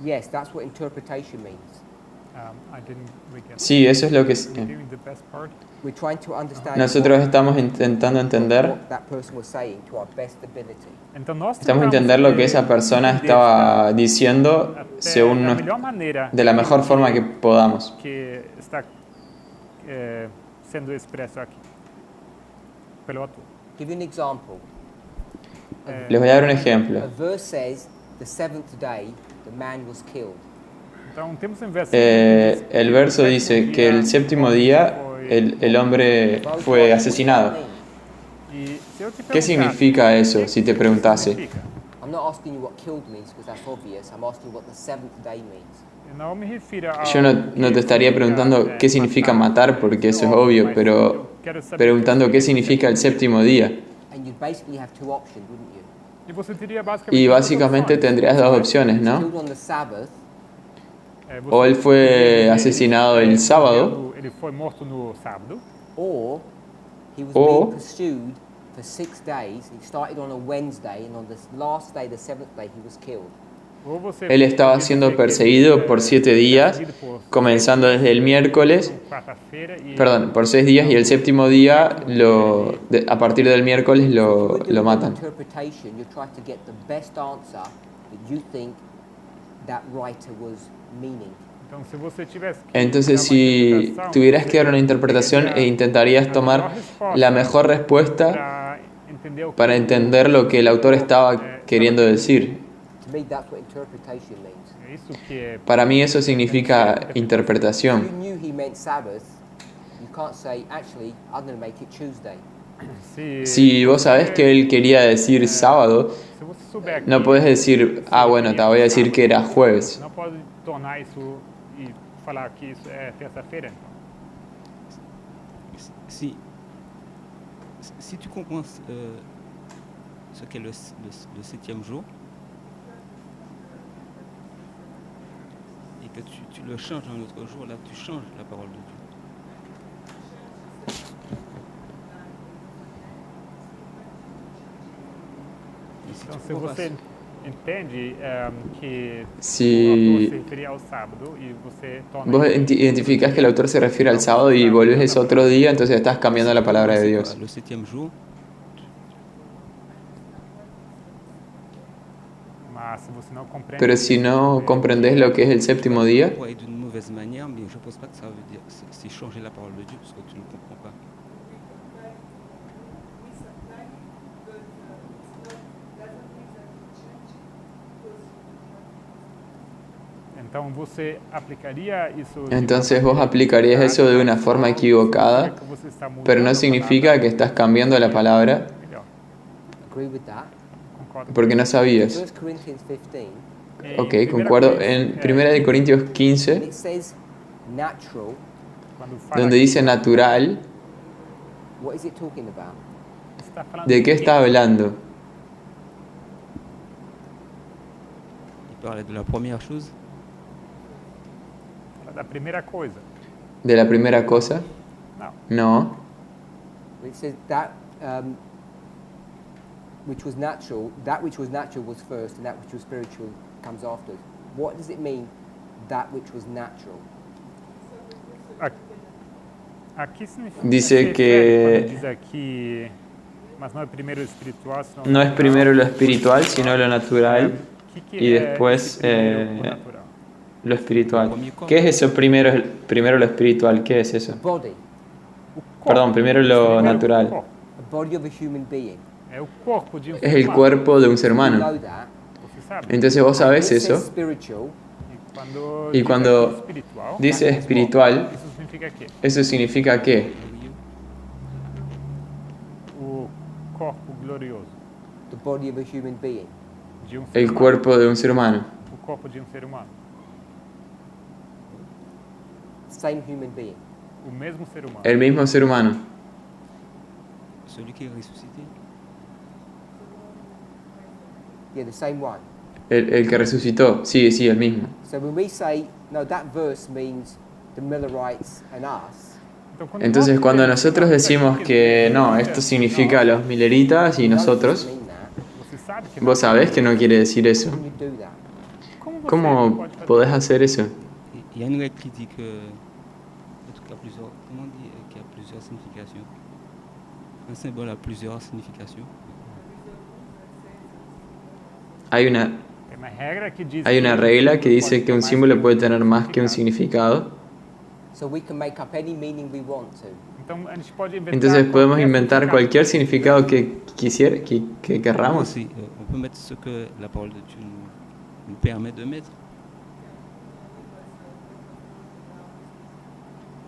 Yes, that's what interpretation means. I didn't really get Sí, eso es lo que... doing the best part. We're trying to understand Nosotros estamos intentando entender, what that person was saying to our best ability. Então nós estamos a entender lo que esa persona estaba diciendo según da melhor maneira de la mejor forma que podamos. que está sendo expresso aqui pelo autor. Give you an example. Les voy a dar un A ejemplo. verse says, the seventh day, the man was killed. Então temos um versículo que diz El verso dice que el séptimo día el hombre fue asesinado. e se eu te ¿Qué perguntasse, significa eso si te preguntase? significa? I'm not asking you what killed means because that's obvious. I'm asking what the seventh day means. Eu não me refiro ao Yo no te estaría preguntando qué significa matar porque eso es obvio, pero preguntando qué significa el séptimo día. And you'd basically have two options, wouldn't you? E você teria basicamente Y duas básicamente opções. tendrías dos opciones, ¿no? Killed on the Sabbath, Você O él fue asesinado el sábado, ele foi morto no sábado, or he was Or- being pursued for 6 days. He started on a Wednesday, and on the last day, the seventh day, he was killed. ou você él estaba poderia siendo dizer que ele, perseguido por 7 días, perseguido por comenzando desde el miércoles, quarta-feira e perdón, por 6 días y el séptimo día, a partir del miércoles If you lo were doing an matan. interpretation, you try to get the best answer that you think that writer was meaning. então se você tivesse que Entonces, dar uma si interpretação, tuvieras que dar una você interpretación teria e intentarías a tomar melhor resposta la mejor respuesta para entender o que para entender lo que el autor estaba queriendo decir. To me, that's what interpretation means. é isso que é Para mí eso significa If you interpretación. knew he meant Sabbath, you can't say, actually, I'm going to make it Tuesday. Si vos sabés que él quería decir sábado, se você souber que no podés decir, ah, bueno, te voy a decir que era jueves. não pode tornar isso e falar que isso é terça-feira, então. Si tu comprends ce qu'est le septième jour, et que tu le changes un autre jour, là tu changes la parole de Dieu. Et si Então, tu se vois você entende que Si- o autor se referia ao sábado e você torna Vos isso identificás que el autor se refiere al sábado y volvés otro día, entonces estás cambiando la palabra de Dios. le septième jour, mas se você não compreende Pero si no comprendés lo que es el séptimo día, ouais, d'une mauvaise manière, mais je pense pas que ça veut dire c'est changer la parole de Dieu parce que tu ne comprends pas. então você aplicaria isso de entonces uma vos maneira aplicarías eso de una forma é equivocada, que você está mudando pero a no significa palavra que estás cambiando la palabra melhor. Agree with that? Concordo. porque no sabías. 1 Corinthians 15, Ok, Em concuerdo. Corintios, En 1 de Corintios when 15, it says natural, quando fala donde que dice natural, what is it talking about? está falando ¿de qué está hablando? Il parlait de la première chose, Da primeira coisa. ¿De la primera cosa? Não. No. It says that which was natural was first, and that which was spiritual comes after. What does it mean, that which was natural? Aqui significa, Dice que quando diz aqui, mas não é primeiro o espiritual, senão o no es natural. primero lo espiritual, sino lo natural, Que y é después esse primeiro, o natural? lo espiritual. ¿Qué es eso primero lo espiritual? ¿Qué es eso? Body, Perdón, primero lo Primeiro o natural. corpo. a body of a human being. É o corpo de um Es ser el humano. cuerpo de un ser You humano. know that. Você sabe? Entonces vos sabés It says eso. spiritual. E Y diz cuando aqui espiritual, dice espiritual, isso significa que eso significa que o corpo glorioso The body of a human being. de um ser el humano. cuerpo de un ser humano. O corpo de um ser humano. Same human being. O mesmo ser humano. El mismo ser humano. Celui qui est ressuscité. Yeah, the same one. El que resucitó. Sí, el mismo. So when we say, no, that verse means the Millerites and us, Então, Entonces nós cuando dizemos nosotros que decimos que no, esto significa los mileritas y it doesn't nosotros, mean that. você sabe que vos sabés que no quiere decir eso. How can you do that? como você ¿Cómo pode fazer podés hacer eso? Il y a une règle qui dit que, en tout cas, plusieurs, comment on dit, qu'il y a plusieurs significations. Un symbole a plusieurs significations. Hay una, Tem uma regra que diz hay una que regla que pode dice ter que un mais símbolo que puede tener más que un significado. significado. So we can make up any meaning we want to. Então a gente pode inventar Entonces podemos qualquer inventar significado. cualquier significado que querramos. Aussi, on peut mettre ce que la parole de Dieu nous permet de mettre.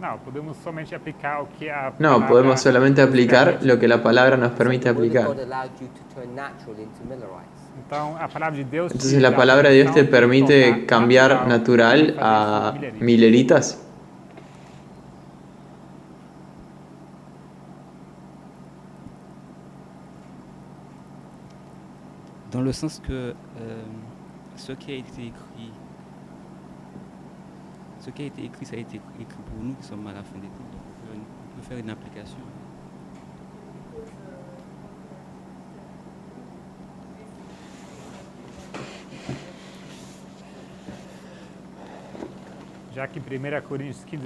Não, podemos somente aplicar o que a No, palavra podemos solamente aplicar permite. lo que la palabra nos permite The word of aplicar. God allowed you to turn natural into Millerites. Então a palavra de Deus Entonces te la dá palabra de Dios te opção de permite tornar cambiar natural e fazer a isso mileritas. mileritas. Dans le sens que ce qui a été écrit, ça a été écrit pour nous qui sommes à la fin des temps. Donc on peut faire une application. Já que 1 Coríntios 15,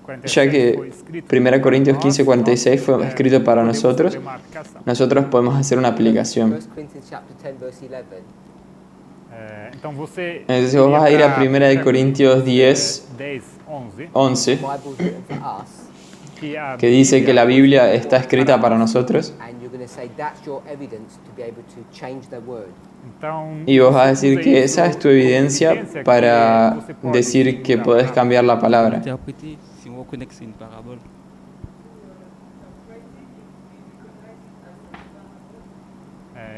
46 Ya que foi escrito 1 Corintios nós, 15:46 fue escrito para podemos nosotros, fazer uma aplicação. nosotros podemos hacer una aplicación. 1 Corinthians chapter 10 verse 11. Então você Entonces vos vas a ir a iria 1 de Corintios 10, 10, 11, 11, The Bible's written for us, que dice que la Biblia está escrita para nosotros. and you're going to say that's your evidence to be able to change their word. Então, Y vos vas a você decir usa que isso esa es tu como evidencia evidência para que você pode decir que mudar a podés palavra. cambiar la palabra. Interpréter, si on reconnaît que c'est une parabole,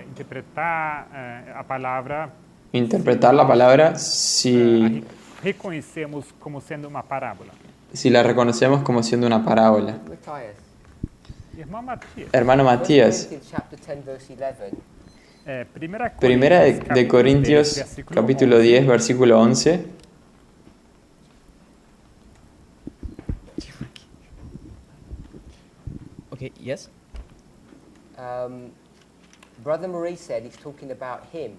Interpretar a palavra Interpretar la palabra si, reconhecemos como sendo uma parábola. si la reconocemos como siendo una parábola. Matthias. Irmão Matias, Hermano 1 Matías, Corinthians chapter 10 verse 11. Primera de Corintios capítulo 10 versículo 11. Okay, yes. Brother Maurice said he's talking about him.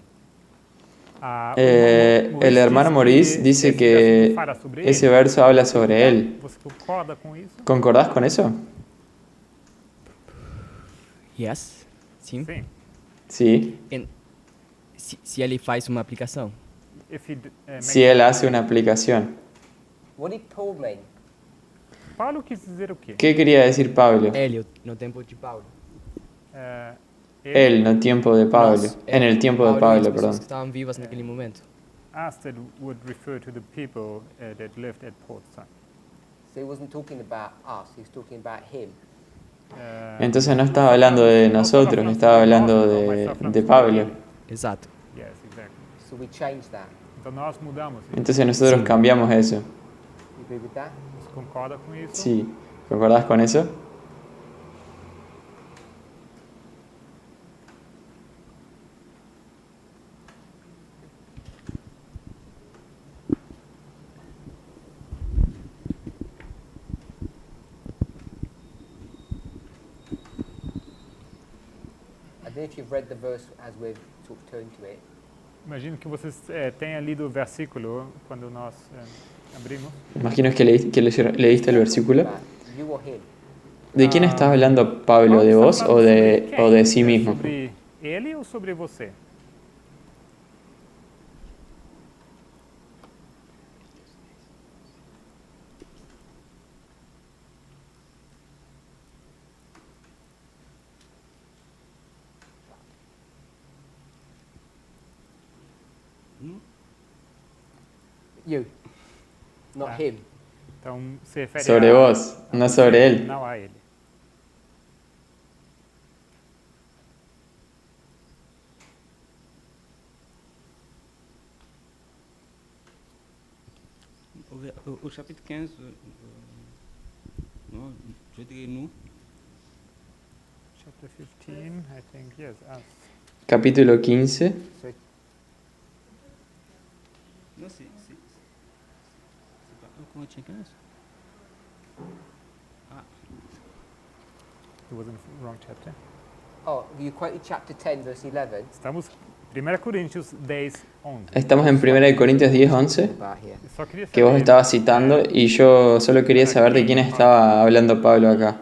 El hermano Maurice dice que ese verso habla sobre él. Você concorda com isso? ¿Concordás con eso? Yes. Sim. Sim. Sí. Se ele faz uma aplicação. If he, Si él hace una aplicación. What did Paul mean? Paulo quis dizer o quê? ¿Qué quería decir Pablo? Ele, no tempo de Paulo. Él, no tiempo de Pablo. Nós, En el tiempo de Paulo e as Pablo, pessoas perdón. que estavam vivas naquele momento. Asted would refer to the people that lived at Paul's time. So he wasn't talking about us, he was talking about him. Entonces no estaba hablando de nosotros, estaba hablando de Pablo. Exato. Yes, exactly. So we changed that. Então nós mudamos isso. Entonces nosotros cambiamos eso. You agree with that? Você concorda com isso? Sí. ¿Concordás con eso? if you've read the verse as we've sort of turned to it. Imagino que vocês tenham lido o versículo quando nós abrimos. Imagino que leíste el versículo. About you or him. ¿De quién estás hablando, Pablo? ¿De vos o de sí mismo? ¿Sobre ele ou sobre você? You, not Ah. him. Então, se refere Sobre vos, no sobre él. Não a ele. Au chapitre 15, non, je dirais nous. Chapter 15, I think, yes, us. Capítulo 15. So Non, c'est pas 1 Corinthiens 15. It was in the wrong chapter. oh, you quoted chapter 10, verse 11. Estamos 1 Coríntios 10, 11. Estamos en 1 Corintios 10, 11, About here. Eu só queria que vos saber, estabas citando, y yo solo quería saber de quién estaba hablando Pablo acá.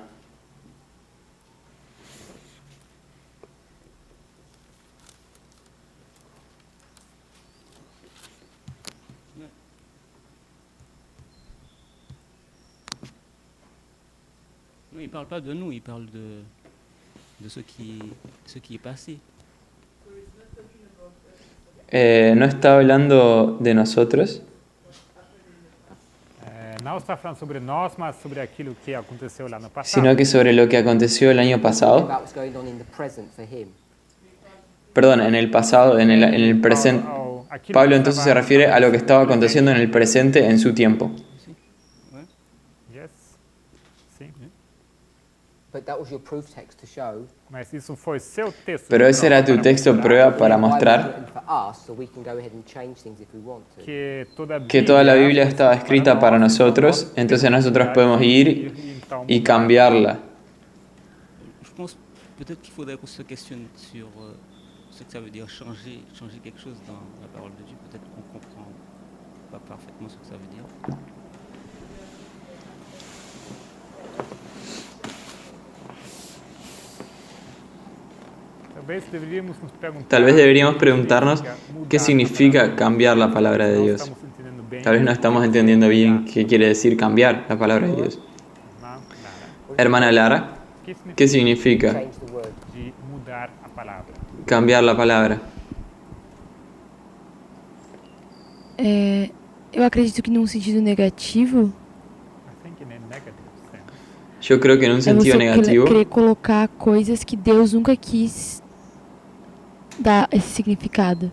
Non, il ne parle pas de nous, il parle de ce qui est passé. No está hablando de nosotros, não está falando sobre nós, mas sobre aquilo que aconteceu lá no passado. sino que sobre lo que aconteció el año pasado. About what's going on in the present for him. Perdón, en el pasado, en el presente. Pablo entonces se refiere a lo que estaba aconteciendo en el presente en su tiempo. Yes. Sim. But that was your proof text to show. Mas isso foi seu texto. Pero de ese era prova tu para texto mostrar prueba para the Bible was mostrar written for us, so we can go ahead and change things if we want to. que toda la Biblia estaba escrita para nosotros, entonces nosotros podemos ir y cambiarla. Je pense peut-être qu'il faudrait qu'on se questionne sur ce que ça veut dire changer quelque chose dans la parole de Dieu. Peut-être qu'on ne comprend pas parfaitement ce que ça veut dire. Tal vez deberíamos preguntarnos qué significa cambiar la palabra de Dios. Tal vez no estamos entendiendo bien qué quiere decir cambiar la palabra de Dios. Hermana Lara, ¿qué significa Change the word. cambiar la palabra? Eu acredito que num sentido negativo Yo creo que en un é sentido você negativo querer colocar coisas que Deus nunca quis dar esse significado.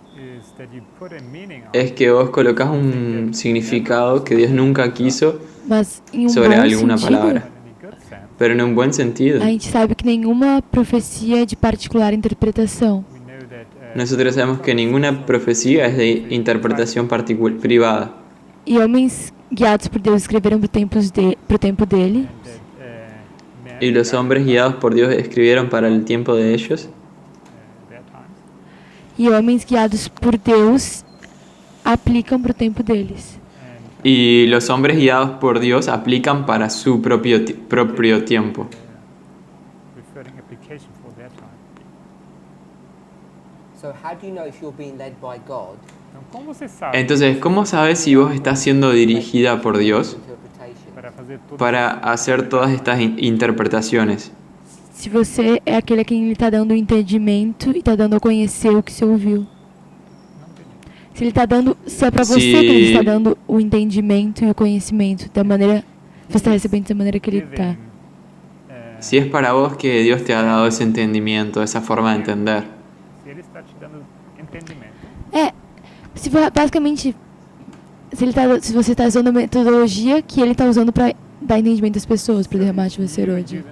es que vos colocas un significado que Dios nunca quiso Mas em um sobre bom alguna sentido, palabra, pero en un buen sentido. a gente sabe que nenhuma profecia é de particular interpretação. Nosotros sabemos que ninguna profecía es de interpretación privada. E homens guiados por Deus escreveram pro tempo dele. Y los hombres guiados por Dios escribieron para el tiempo de ellos. E homens guiados por Deus aplicam pro tempo deles. Y los hombres guiados por Dios aplican para su propio tiempo. So how do you know if you're being led by God? Entonces, ¿cómo sabes si vos estás siendo dirigida por Dios Interpretation. para hacer todas estas interpretaciones? Se você é aquele a quem ele está dando o entendimento e está dando a conhecer o que você ouviu. Se ele tá dando, se é para você que ele está dando o entendimento e o conhecimento da maneira, você está recebendo da maneira que ele está. Si es para vos que Dios te ha dado ese entendimiento, esa forma de entender. Basicamente, se você está usando a metodologia que ele está usando para dar entendimento às pessoas, para derramar de você hoje.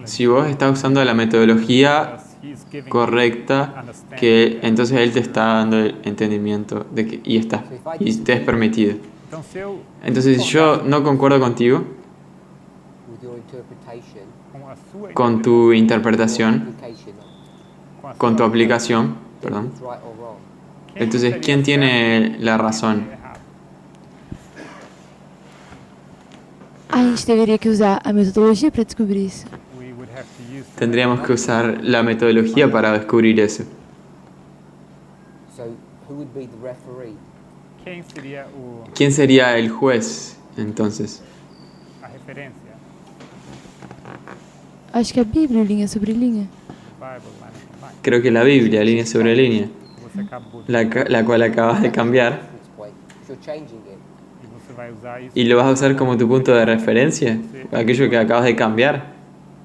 Si vos estás usando la metodología correcta, que entonces Él te está dando el entendimiento de que, y te es permitido. Entonces, si yo no concuerdo contigo, With your interpretation, con tu interpretación, application. con tu aplicación, perdón. Who's right or wrong? Entonces, ¿quién tiene la razón? A gente deveria que usar a metodologia para descobrir isso. Tendríamos que usar la metodología para descubrir eso. So who would be the referee? Quem seria ¿Quién sería el juez, entonces? a referência? Acho que a Bíblia, linha sobre linha. Bible, line upon line. Creo que la Biblia, línea sobre línea, Você acabou de... la cual acabas de cambiar, Reference point. If you're changing it, E você vai usar isso. y lo vas a usar como tu punto de referencia, aquello que acabas de cambiar.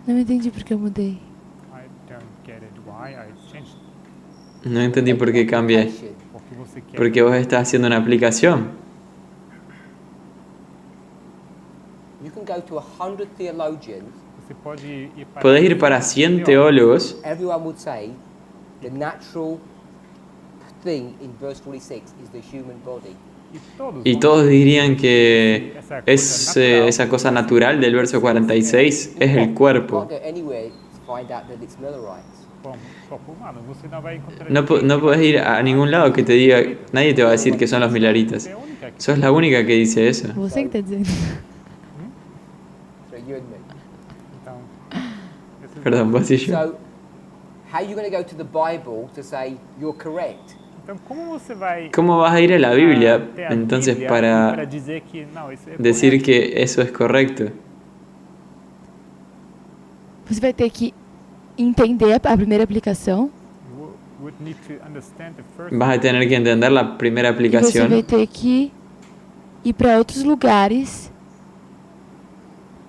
Não entendi porque eu mudei. I don't get it. Why I changed? No entendí por qué cambié. application. Porque você quer. Porque vos estás haciendo una aplicación. You can go to 100 theologians. Você pode ir para... Podés ir para 100 teólogos Everyone would say the natural thing in verse 46 is the human body. y todos dirían que esa cosa natural del verso 46 es el You cuerpo. can't go anywhere to find out that it's Millerites. Como corpo humano, você não vai encontrar... No podés ir a ningún lado que te diga, nadie te va a decir que son los milaritas. Sos la única que dice eso. Você que tá dizendo. So you and me. Então, esse- Perdón, vos y yo. So how are you going to go to the Bible to say you're correct? Então, como você vai... ¿Cómo vas a ir a la Biblia até a entonces Bíblia para dizer que não, isso é decir correto? que eso es correcto? Você vai ter que entender a primeira aplicação You would need to understand the first... Vas a tener que entender la primera e você vai aplicación ter que ir para outros lugares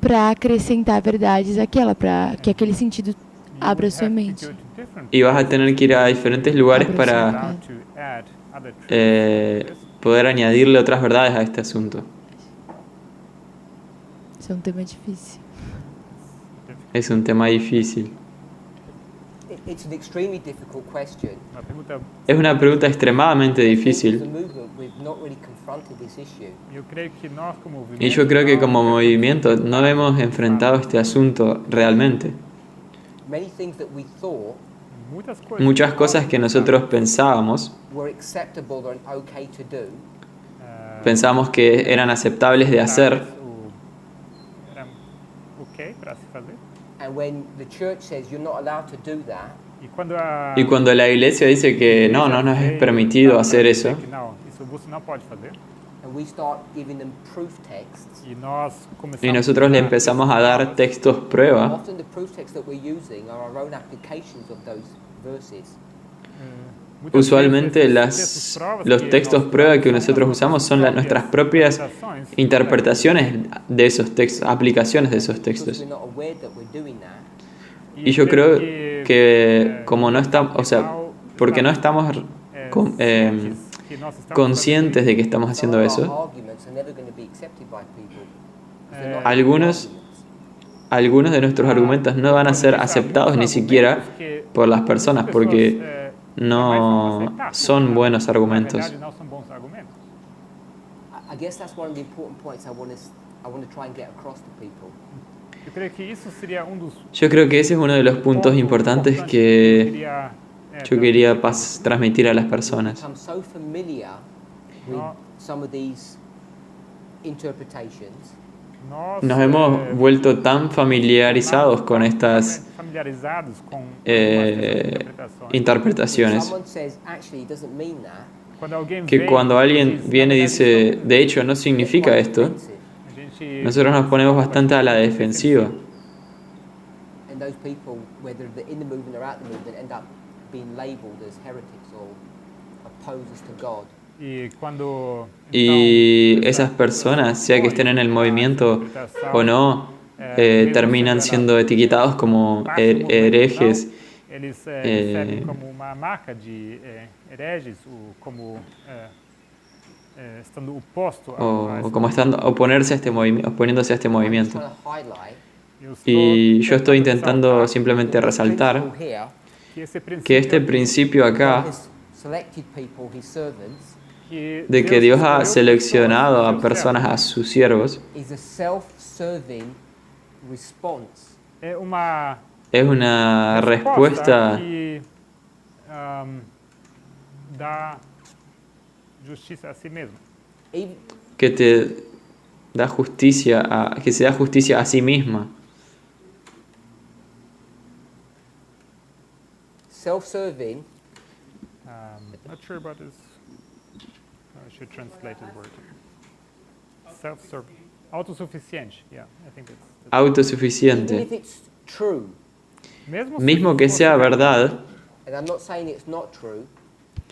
para acrescentar verdades àquela, para que aquele sentido You abra would sua have to mente. go to different y vas a tener que ir a diferentes lugares Abre para how to add other truths eh, to this. poder añadirle otras verdades a este asunto. Isso é um tema difícil. Es un tema difícil. It's an extremely difficult question. Uma pergunta, Es una pregunta extremadamente As a difícil movement, we've not really confronted this issue. eu creio que nós como movimento... y yo creo que não como temos movimiento no hemos enfrentado este asunto realmente. Many things that we thought Muchas cosas que nosotros pensábamos, were acceptable or okay to do, pensábamos que eran aceptables de hacer, Era ok para se fazer. and when the church says you're not allowed to do that, E quando a y cuando la iglesia dice que no nos es permitido hacer eso, que não, isso você não pode fazer. and we start giving them proof texts, E nós começamos y nosotros le empezamos a dar textos prueba, often the proof texts that we're using are our own applications of those verses. muitas usualmente vezes, los textos prueba que nosotros usamos son nuestras propias interpretaciones de esos textos, aplicaciones de esos Because textos. we're not aware that we're doing that, Y yo creo que como no estamos, o sea, porque no estamos conscientes de que estamos haciendo some of eso, our arguments are never going to be accepted by people. because they're not algunos arguments. algunos de nuestros argumentos no van a ser aceptados ni siquiera por las personas porque no son buenos argumentos. Não são bons argumentos. I guess that's one of the important points I want to try and get across to people. Eu creio que isso seria dos Yo creo que ese es uno de los puntos importantes que yo quería transmitir a las personas. Become so familiar with No. some of these interpretations Nos hemos vuelto tan familiarizados con estas familiarizados com interpretaciones someone says actually it doesn't mean that, Quando alguém que vem cuando alguien diz, viene y "Na dice, verdade, isso de hecho no significa esto, offensive. a gente nosotros nos ponemos bastante a la defensiva. And those people, whether they're in the movement or out the movement, end up being labeled as heretics or opposers to God. E quando Y então, esas personas, sea que estén en el movimiento o no, terminan siendo etiquetados como herejes eles recebem como uma marca de hereges, ou como estando oposto o como estando oponiéndose a este movimiento. Trying to highlight Y yo estoy intentando simplemente resaltar principle here, que este principio God acá has selected people, His servants, de que Dios ha seleccionado a personas, a sus siervos, is a self-serving response. é uma es una respuesta que dá justiça a si mesmo. Even, que te da justicia, que se da justicia a sí misma. self-serving Not sure about this. I should translate the word. Self-serving. Autossuficiente. Yeah, I think that's even Autosuficiente. if it's true, Mismo que sea verdad, and I'm not saying it's not true,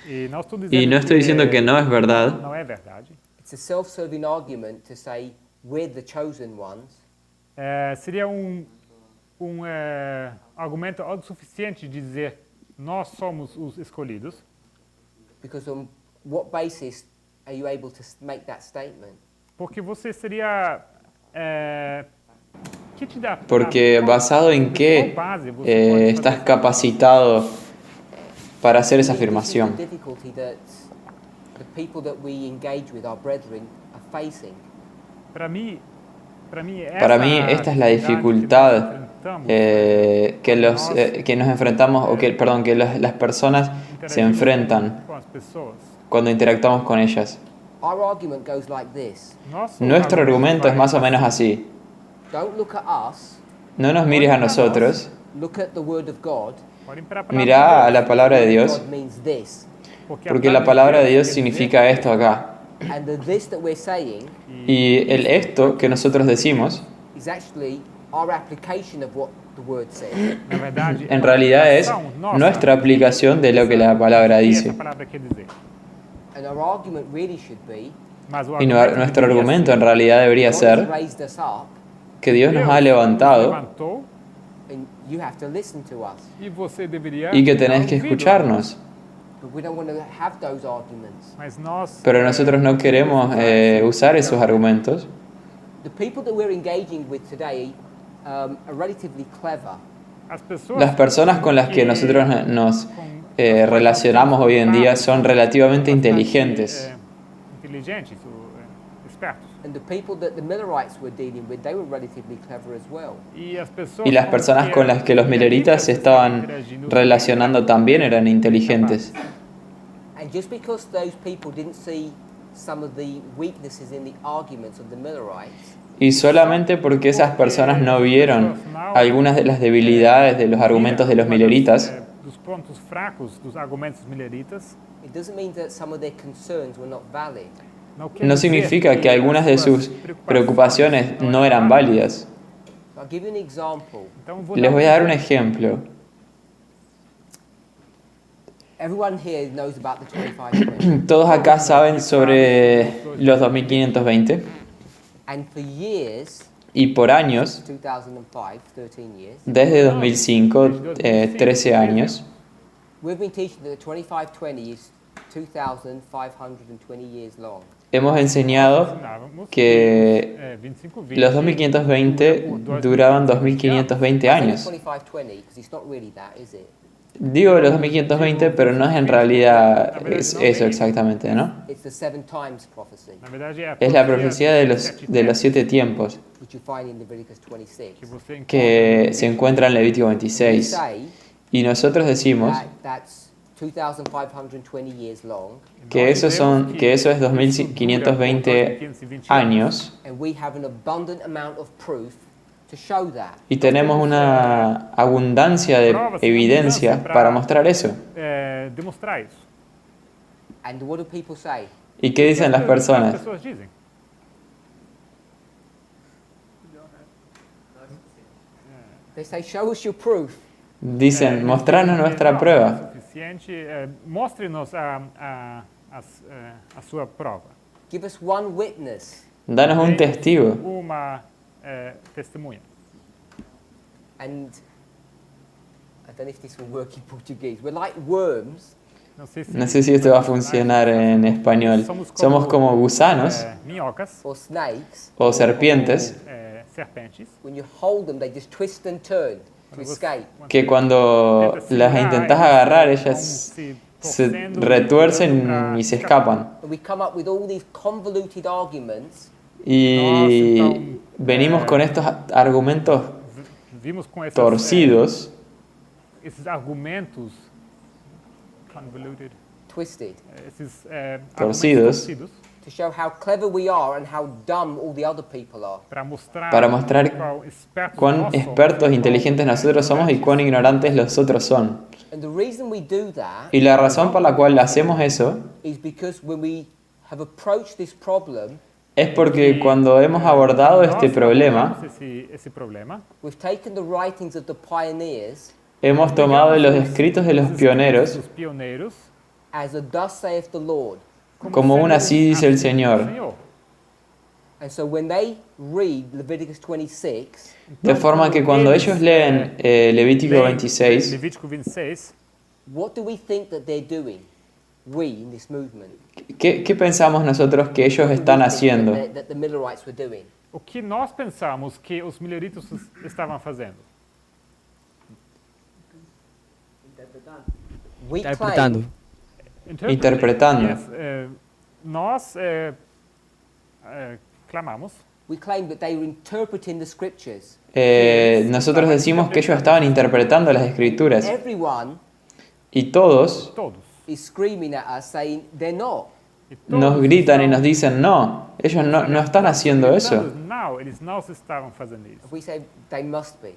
E não estou y dizendo no estoy diciendo que no es verdad, não é verdade. it's a self-serving argument to say we're the chosen ones, Seria um argumento autossuficiente de dizer nós somos os escolhidos, because on what basis are you able to make that statement? porque você seria que te dá porque basado en qué estás capacitado para hacer esa This is the afirmación. difficulty that the people that we engage with, our brethren, are facing. Para mí Esta es la dificultad que nos enfrentamos, perdón, que las personas se enfrentan com as pessoas. cuando interactuamos con ellas. Our argument goes like this. Nuestro argumento es más o menos así. Don't look at us, No nos mires a nosotros, look at the word of God. Olhem para a palavra mira a de Deus, la palabra de Dios, God means this. porque la palabra de Dios significa esto acá. And the this that we're saying Y el esto que nosotros decimos, is actually our application of what the word says. na verdade, en realidad es nossa, nuestra aplicación de lo que la palabra que dice. essa palavra quer dizer. And our argument really should be, Mas o Y argumento nuestro deveria argumento en ser, realidad debería God has ser raised us up, que Dios nos ha Deus levantado levantou and you have to listen to us. e você deveria y que tenés dar que ouvido. escucharnos. But we don't want to have those arguments. Mas nós Pero nosotros no queremos usar esos argumentos. The people that we're engaging with today are relatively clever. as pessoas Las personas con las que nosotros nos relacionamos hoy en día son relativamente inteligentes. Inteligentes, espertos. And the people that the Millerites were dealing with, they were relatively clever as well. Y las personas con las que los mileritas se estaban relacionando también eran inteligentes. And just because those people didn't see some of the weaknesses in the arguments of the Millerites, Y solamente porque esas personas no vieron algunas de las debilidades de los argumentos de los mileritas, Dos pontos fracos dos argumentos mileritas, it doesn't mean that some of their concerns were not valid. no significa que algunas de sus preocupaciones no eran válidas. So I'll give you an example. Então vou Les voy a dar un ejemplo. Everyone here knows about the 2520. Todos acá saben sobre los 2520 And for years, y por años, 2005, 13 years, desde 2005, 13 años, we've been teaching that the 2520 is 2,520 years long. hemos enseñado ensinávamos que 2520 los 2520 duraban 2520 I say años. 2520 because it's not really that, is it? Digo los 2520, pero no es en realidad eso exactamente, ¿no? It's the 7 times prophecy, Na verdade é a Es la profecía de los 7 tiempos which you find in Leviticus 26. que você encontra que se encuentra en Levítico We 26. say Y nosotros decimos that that's 2,520 years long, que eso es 2520 años and we have an abundant amount of proof to show that. y tenemos una abundancia de evidencias para mostrar eso. demonstrar isso. And what do people say? ¿Y qué dicen las As personas? pessoas dizem. They say, show us your proof. Dicen, mostrarnos nuestra prueba. Suficiente, mostre-nos a sua prova. Give us one witness. Danos un testigo. Uma testemunha. And I don't know if this will work in Portuguese. We're like worms Não sei se, No sé si esto va a funcionar en español. Somos como gusanos minhocas, or snakes. o serpientes serpentes. When you hold them, they just twist and turn to escape. que cuando las intentas agarrar ellas se retuercen y se escapan. And we come up with all these convoluted arguments Y venimos con estos argumentos Vimos com essas, torcidos esses argumentos convoluted, twisted, esses Torcidos. torcidos, to show how clever we are and how dumb all the other people are. para mostrar cuán nós somos, expertos e inteligentes nosotros somos y cuán ignorantes los otros son. And the reason we do that Y la razón por la cual hacemos eso is because when we have approached this problem, es porque cuando hemos abordado este problema, esse problema, we've taken the writings of the pioneers hemos tomado los escritos de los pioneros os pioneiros, as a thus saith the Lord. como un así dice el Señor. And so when they read Leviticus 26, De forma que cuando ellos leen Levítico 26, Levítico 26, what do we think that they're doing? We in this movement. ¿qué pensamos nosotros que ellos están haciendo? That the Millerites were doing. o que nós pensamos que os mileritos estavam fazendo? We Interpretando. Interpretando. Yes, nós clamamos We claim that they were interpreting the scriptures. Nosotros decimos que ellos estaban interpretando las escrituras Everyone y todos todos. is screaming at us saying they're not. E todos nos gritan y estavam- nos dicen, no, ellos no están haciendo eso. Eles não estavam fazendo isso. We say they must be.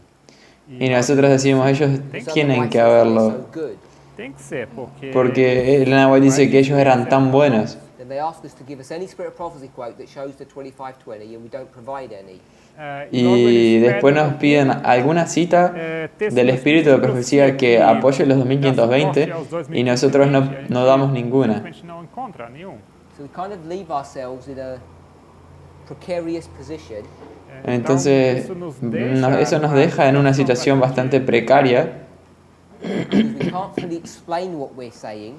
Y nosotros decimos, ellos Because tienen otherwise que it's not haberlo. so good. Tem que ser, Porque Elena White dice que ellos eran tan buenos. Then they ask us to give us any Spirit of Prophecy quote that shows the 25:20, and we don't provide any. Y después nos piden alguna cita del espíritu de profecía que apoye los 2520 y nosotros no damos ninguna. Simplesmente não encontra nenhum. So we kind of leave ourselves in a precarious position Entonces, eso nos deja en una situación bastante precaria because we can't fully explain what we're saying,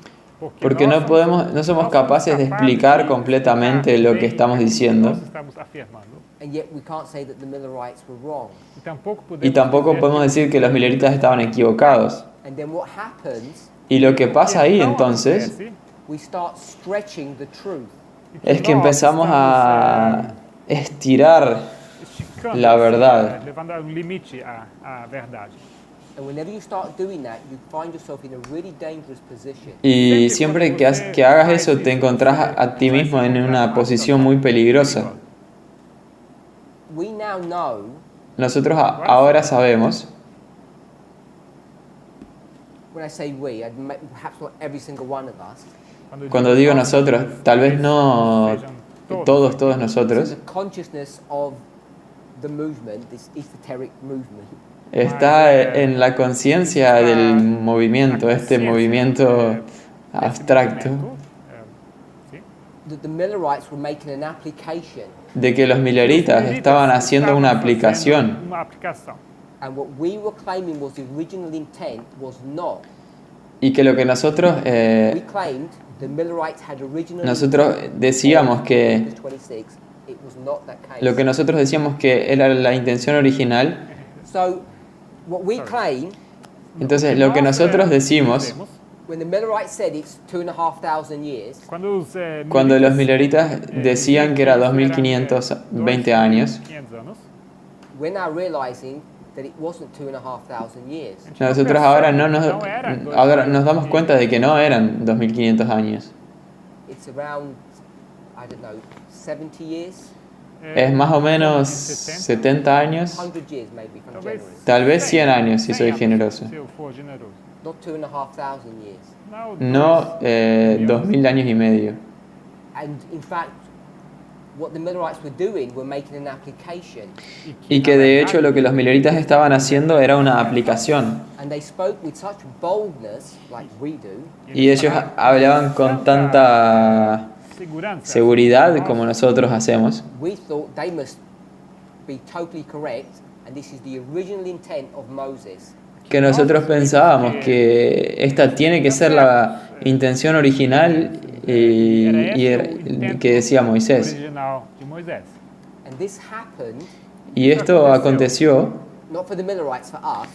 porque no somos capaces de explicar completamente lo que estamos diciendo Nós estamos afirmando. and yet we can't say that the Millerites were wrong. E y tampoco podemos decir que los mileritas estaban equivocados. And then what happens, Y lo que pasa ahí entonces we start stretching the truth. es que empezamos a estirar la verdad. Levando limite à verdade. And whenever you start doing that, you find yourself in a really dangerous position. Y siempre que hagas eso te encontrás a ti mismo en una posición muy peligrosa. We now know Nosotros ahora sabemos, when I say we, perhaps not every single one of us, cuando digo nosotros, tal vez no todos so nosotros, the consciousness of the movement, this esoteric movement, está en la conciencia del movimiento, este movimiento abstracto, that the Millerites were making an application, de que los mileritas estaban haciendo una aplicación. Uma aplicação. and what we were claiming was the original intent was not. Y que lo que nosotros We claimed the Millerites had originally nosotros decíamos que Leviticus 26, it was not that case. lo que nosotros decíamos que era la intención original. So, what we claim, Entonces, lo que nosotros decimos when the Millerites said it's 2,500 years, cuando los mileritas decían que era 2520 años, 500 anos. we're now realizing that it wasn't 2,500 years. nosotros ahora nos damos cuenta de que no eran 2500 años. It's around, I don't know, 70 years, Es más o menos 70 años, 100 years maybe, if I'm generous. tal vez 100 años si soy generoso. Se eu for generoso. Not 2,500 years. No 2000 años y medio. And in fact, what the Millerites were doing were making an application. Y que de hecho lo que los mileritas estaban haciendo era una aplicación. And they spoke with such boldness, like we do, Y ellos hablaban con tanta seguridad como nosotros hacemos, we thought they must be totally correct, and this is the original intent of Moses. que nosotros pensábamos que esta tiene que ser la intención original que decía Moisés. Original de Moisés. And this happened Y esto aconteció not for the Millerites, for us.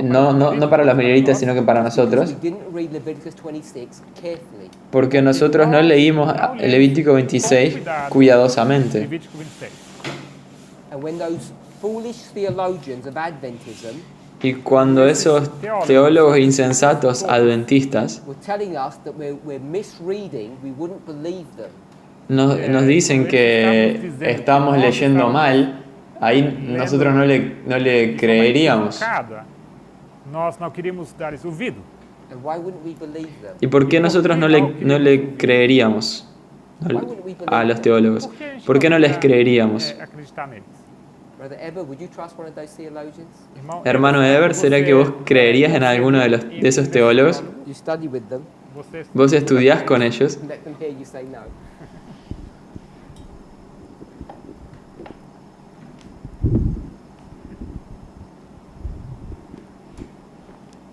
no para los mileritas, sino que para nosotros, We didn't read Leviticus 26 carefully. porque nosotros no leímos el Levítico 26 cuidadosamente. Levítico 26. And when those foolish theologians of Adventism Y cuando esos teólogos insensatos adventistas were telling us that we're misreading, we wouldn't believe them. nos dicen que estamos leyendo mal, ahí nosotros no le creeríamos. Nós não queríamos dar esse ouvido. And why wouldn't we believe them? ¿Y por qué nosotros no le creeríamos a los teólogos? ¿Por qué no les creeríamos? Acreditar neles. Brother Eber, would you trust one of those theologians? Hermano Eber, ¿será que vos creerías en alguno de esos teólogos? You study with them, ¿Vos estudiás con ellos? let them hear you say no.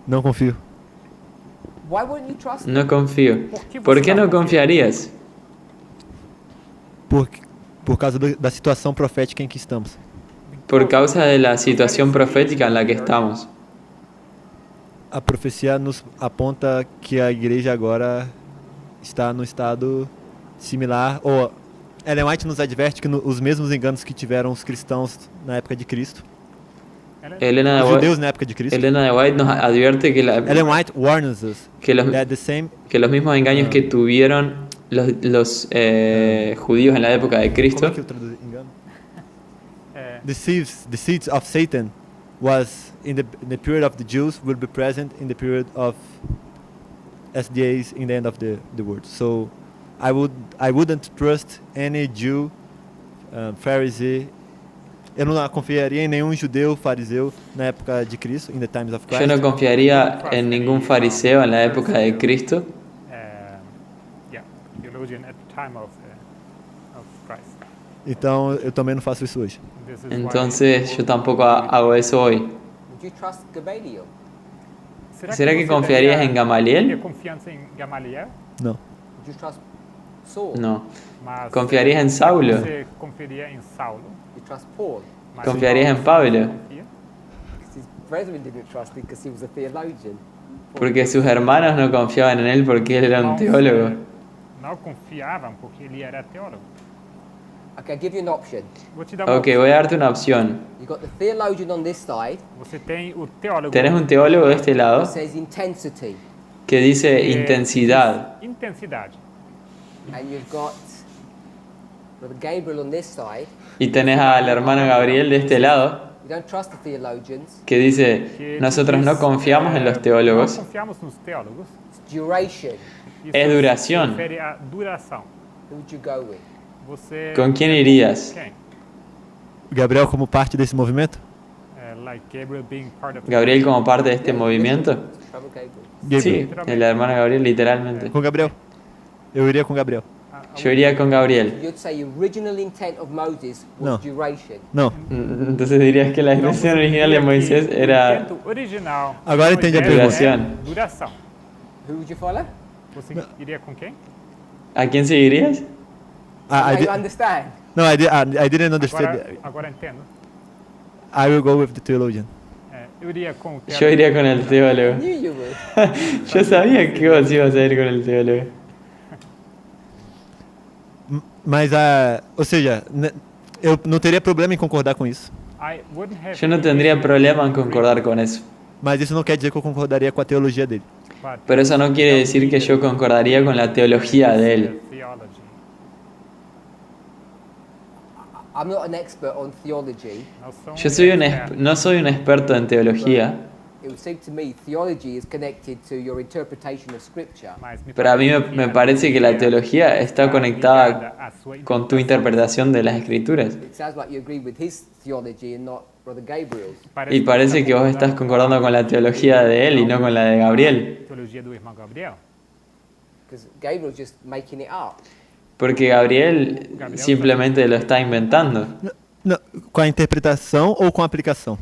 Não confio. Why wouldn't you trust them? No confío. ¿Por qué no confiarías? Por causa da situação profética em que estamos. Por causa de la situación profética en la que estamos. A profecia nos aponta que a igreja agora está no estado similar, ou Ellen White nos adverte que os mesmos enganos que tiveram os cristãos na época de Cristo, os judeus na época de Cristo. Elena de White nos advierte que Ellen White warns us that the same que los mismos engaños que tuvieron los judíos en la época de Cristo. Como é que eu traduzo engano? The seeds of Satan was in the period of the Jews will be present in the period of SDAs in the end of the world. So I wouldn't trust any Jew, Pharisee. Eu não confiaria em nenhum judeu fariseu na época de Cristo, in the times of Christ. Yo no confiaría en ningún fariseo en la época de Cristo. Theologian at the time of Christ. Então eu também não faço isso hoje. Entonces yo tampoco hago eso hoy. Would you trust Gamaliel? ¿Será que confiarías en Gamaliel? Confiança em Gamaliel? Não. Would you trust Saul? No. Mas ¿Confiarías en Saulo? Você confiaria em Saulo? You trust Paul? Mas ¿Confiarías en Pablo? confia? Because his brethren didn't trust him because he was a theologian. Porque sus hermanos no confiaban en él porque él era un teólogo. Não confiavam porque ele era teólogo. Okay, I'll give you an option. Vou te dar uma Ok, voy a darte una opción. You've got the theologian on this side Você tem o teólogo Tenés un teólogo de este lado that says intensity, que dice que intensidad. diz intensidade. and you've got Brother Gabriel on this side. Y tenés al hermano Gabriel de este lado You don't trust the theologians. que dice, Que nosotros diz, no confiamos en los Não teólogos. confiamos nos teólogos. It's duration. Isso É duração. se refere à duração. Who would you go with? Você ¿Con quién irías? Quem? Gabriel como parte desse movimento? Like Gabriel being part of Gabriel como parte de este movimiento. Brother Gabriel. Gabriel. Sí, el hermano Gabriel literalmente. Com Gabriel. Eu iria com Gabriel. Yo iría con Gabriel. You'd say the original intent of Moses was No. duration. Não. Entonces dirías que la intención original de Moisés O era intento original Agora de entendi a Moisés pergunta. é duração. Who would you follow? Você iria com quem? ¿A quién seguirías? I you understand? No, I didn't understand. Agora entendo. I will go with the theologian. Eu iria com o Yo teólogo. iría con el I teólogo. knew you would. Yo sabía que vos ibas a ir con el teólogo. Mas, ou seja, eu não teria problema em concordar com isso. I wouldn't have Yo no tendría problema en concordar con eso. Mas isso não quer dizer que eu concordaria com a teologia dele. but Pero eso no quiere decir que yo concordaría con la teología de él. theology. I'm not an expert on theology. Não sou Yo soy expert. no soy un experto en teología, It would seem to me theology is connected to your interpretation of Scripture. Mas me pero a mí parece me que parece que la teología está conectada ligada à sua con tu interpretación de las escrituras. It sounds like you agree with his theology and not Brother Gabriel's. Y parece que vos estás concordando con la teología de él y no con la de Gabriel. Teologia do irmão Gabriel. Because Gabriel's just making it up. Porque Gabriel simplemente lo está inventando. Não, com a interpretação ou com a aplicação?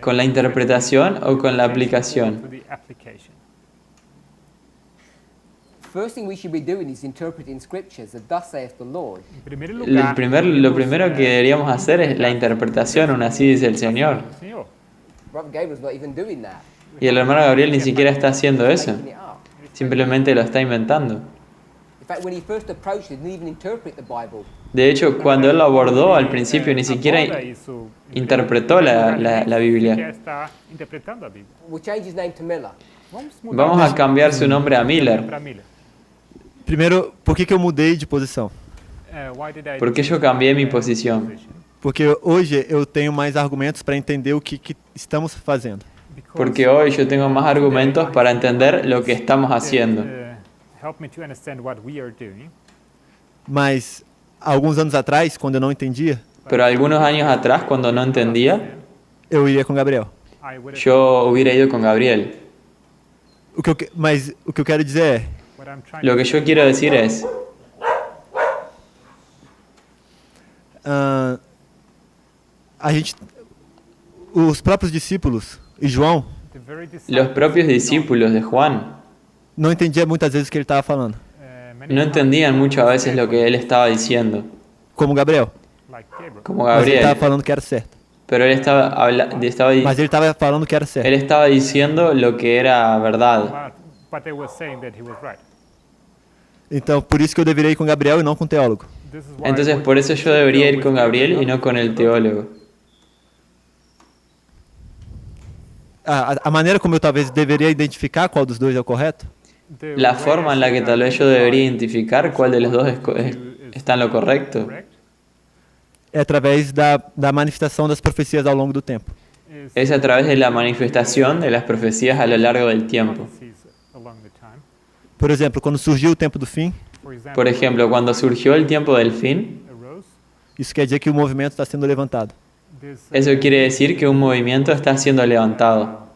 ¿Con la interpretación o con la aplicación? To the application. First thing we should be doing is interpreting scriptures that thus saith the Lord. Em primeiro lugar, Lo primero que deberíamos hacer es la interpretación, un así dice el Señor. Senhor, Brother Gabriel's not even doing that. Y el hermano Gabriel ni siquiera está haciendo eso, Making it up. simplemente lo está inventando. In fact, when he first approached it, he didn't even interpret the Bible. De hecho, cuando él lo abordó al principio, ni siquiera interpretó la Biblia. We'll change his name to Miller. Vamos a cambiar su nombre a Miller. Primeiro, por que eu mudei de posição? ¿Por qué yo cambié mi posición? Porque hoje eu tenho mais argumentos para entender o que estamos fazendo. Porque hoy yo tengo más argumentos para entender lo que estamos haciendo. Mas, alguns anos atrás, quando eu não entendia, Pero algunos años atrás, cuando no entendía, eu iria com Gabriel. yo hubiera ido con Gabriel. Mas o que eu quero dizer é, Lo que yo quiero decir es, os próprios discípulos e João los propios discípulos de Juan não entendiam muitas vezes o que ele estava falando. no entendían muchas veces lo que él estaba diciendo, Como Gabriel. como Mas ele estava Gabriel. falando que era certo. Pero él Mas ele estava falando que era certo. él estaba diciendo lo que era verdad. Então, por isso que eu deveria ir com Gabriel e não com o teólogo. Entonces, por eso yo debería ir con Gabriel y no con el teólogo. A maneira como eu talvez deveria identificar qual dos dois é o correto La forma en la que tal vez yo debería identificar cuál de los dos está en lo correcto é através da manifestação das profecias ao longo do tempo. es a través de la manifestación de las profecías a lo largo del tiempo. Por exemplo, quando surgiu o tempo do fim, Por ejemplo, cuando surgió el tiempo del fin, isso quer dizer que o movimento está sendo levantado. eso quiere decir que un movimiento está siendo levantado.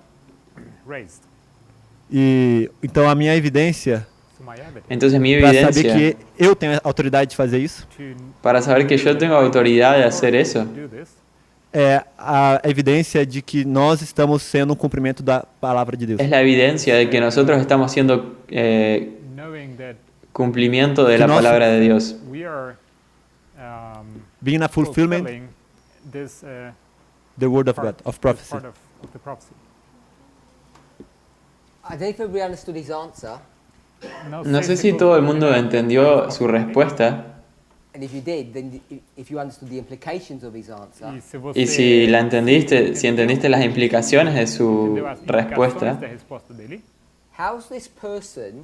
E então a minha evidência Entonces mi para saber evidencia, que eu tenho a autoridade de fazer isso para saber que yo tengo autoridad de hacer eso, é a evidência de que nós estamos sendo um cumprimento da palavra de Deus. es la evidencia de que nosotros estamos siendo cumplimiento de la palabra de Dios. Being a fulfillment the word of God, of prophecy. I don't know if everybody understood his answer, No sé si todo el mundo entendió su respuesta, and if you did, then if you understood the implications of his answer, y si la entendiste, si entendiste las implicaciones de su respuesta, how's this person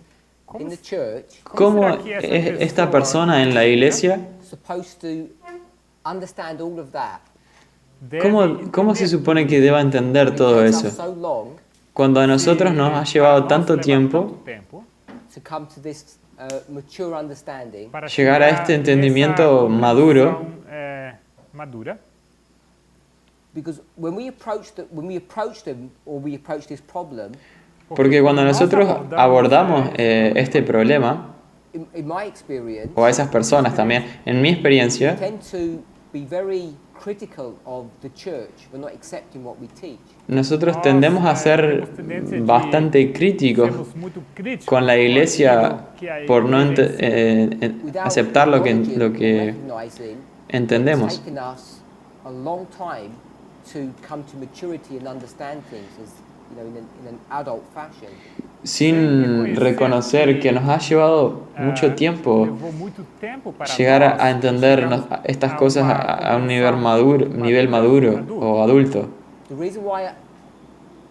in the church ¿cómo es esta persona en la iglesia? supposed to understand all of that? ¿Cómo se supone que deba entender todo It takes us eso? so long Cuando a nosotros nos ha llevado tanto tiempo to come to this mature understanding, llegar a este entendimiento maduro, because when we approach them or we approach this problem, porque cuando nosotros abordamos este problema, in my experience, o a esas personas también, en mi we experiencia, tend to be very critical of the church. We're not accepting what we teach. nosotros tendemos a ser bastante críticos con la iglesia por no aceptar lo que Recognizing entendemos. it's taken us a long time to come to maturity and understand things as, in an adult fashion. Sin reconocer que nos ha llevado mucho tiempo llegar a entender estas cosas a un nivel maduro o adulto. The reason why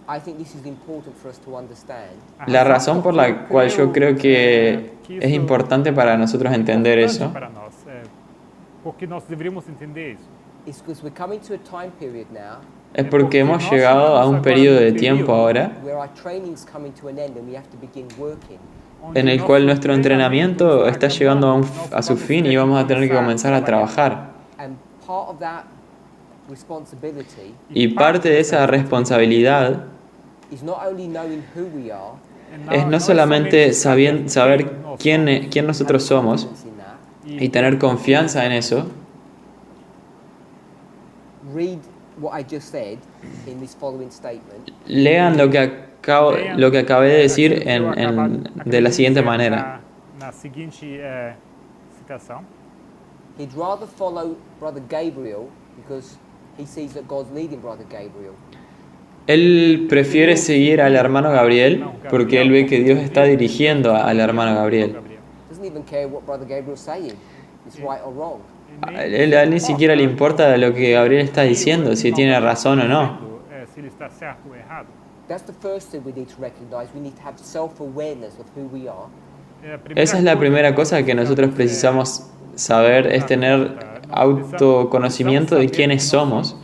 I think this is important for us to understand La razón por la cual yo creo que es importante para nosotros entender eso is because we're coming to a time period now es porque hemos llegado a un periodo de tiempo ahora where our training's coming to an end and we have to begin working. en el cual nuestro entrenamiento está llegando a su fin y vamos a tener que comenzar a trabajar. And part of that responsibility Y parte de esa responsabilidad is not only knowing who we are, es no solamente saber quién nosotros somos in that, y tener confianza en eso, read what I just said in this following statement. lean lo que acabé de decir de la siguiente manera. He'd rather follow Brother Gabriel because he sees that God's leading Brother Gabriel. Él prefiere seguir al hermano Gabriel porque él ve que Dios está dirigiendo al hermano Gabriel. Doesn't even care what Brother Gabriel's saying, it's right or wrong. E A él ni siquiera le importa lo que Gabriel está diciendo, si tiene razón o no. Se ele está certo ou errado. That's the first thing we need to recognize. We need to have self-awareness of who we are. Esa es la primera cosa que nosotros precisamos saber, es tener autoconocimiento de quiénes somos.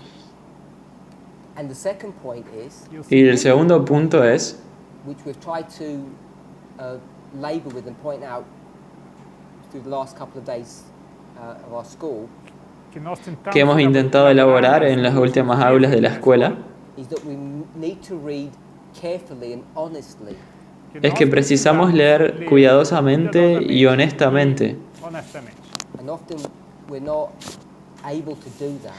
And the second point is, Y el segundo punto es, which we've tried to label with and point out through the last couple of days of our school, que hemos intentado elaborar en las últimas aulas de la escuela, is that we need to read carefully and honestly. es que precisamos leer cuidadosamente y honestamente. And often we're not able to do that.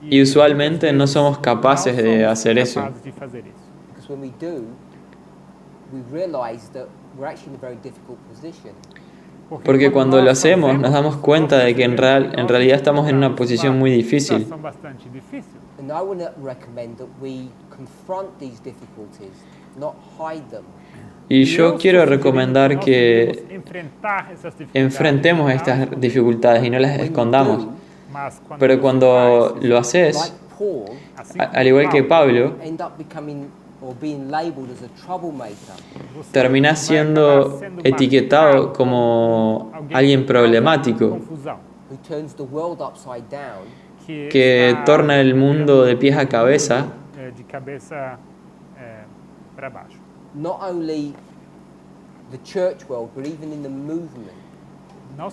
Y usualmente no somos capaces de hacer eso. Because when we do, we realize that we're actually in a very difficult position. Porque cuando lo hacemos nos damos cuenta de que en realidad estamos en una posición muy difícil. And I want to recommend that we confront these difficulties, not hide them. Y yo quiero recomendar que enfrentemos estas dificultades y no las escondamos. Pero cuando lo haces, Like Paul, al igual que Pablo, end up becoming or being labeled as a troublemaker. terminás siendo etiquetado como alguien problemático, Who turns the world upside down que torna el mundo de pies a cabeza, De cabeça para baixo. not only the church world, but even in the movement.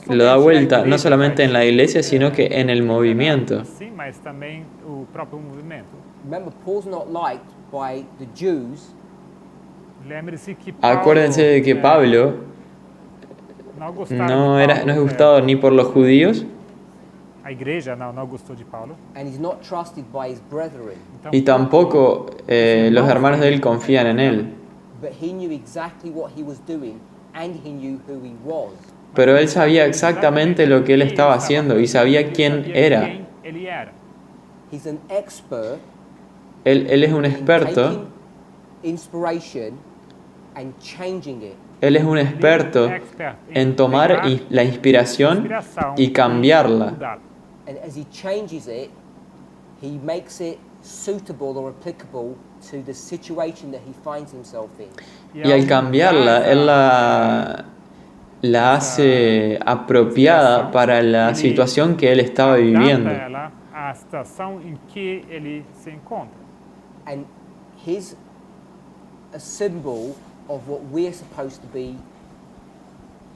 lo da vuelta no solamente en la iglesia, sino que en el movimiento. Sim, mas também o próprio movimento. Remember, Paul's not liked by the Jews, Lembre-se que Paulo, Acuérdense de que Pablo não gostava no de Paulo, es gustado ni por los judíos a igreja não gostou de Paulo. and he's not trusted by his brethren. Então, y tampoco los hermanos de él confían en él. But he knew exactly what he was doing, and he knew who he was. Pero él sabía exactamente lo que él estaba haciendo y sabía quién era. quem ele era. He's an expert Él es un in experto, taking inspiration and changing it. él es un experto en tomar la inspiración y cambiarla. And as he changes it, he makes it suitable or applicable to the situation that he finds himself in. Y al cambiarla, él la hace apropiada para la situación que él estaba viviendo. Adapta ela à situação em que ele se encontra. And he's a symbol of what we're supposed to be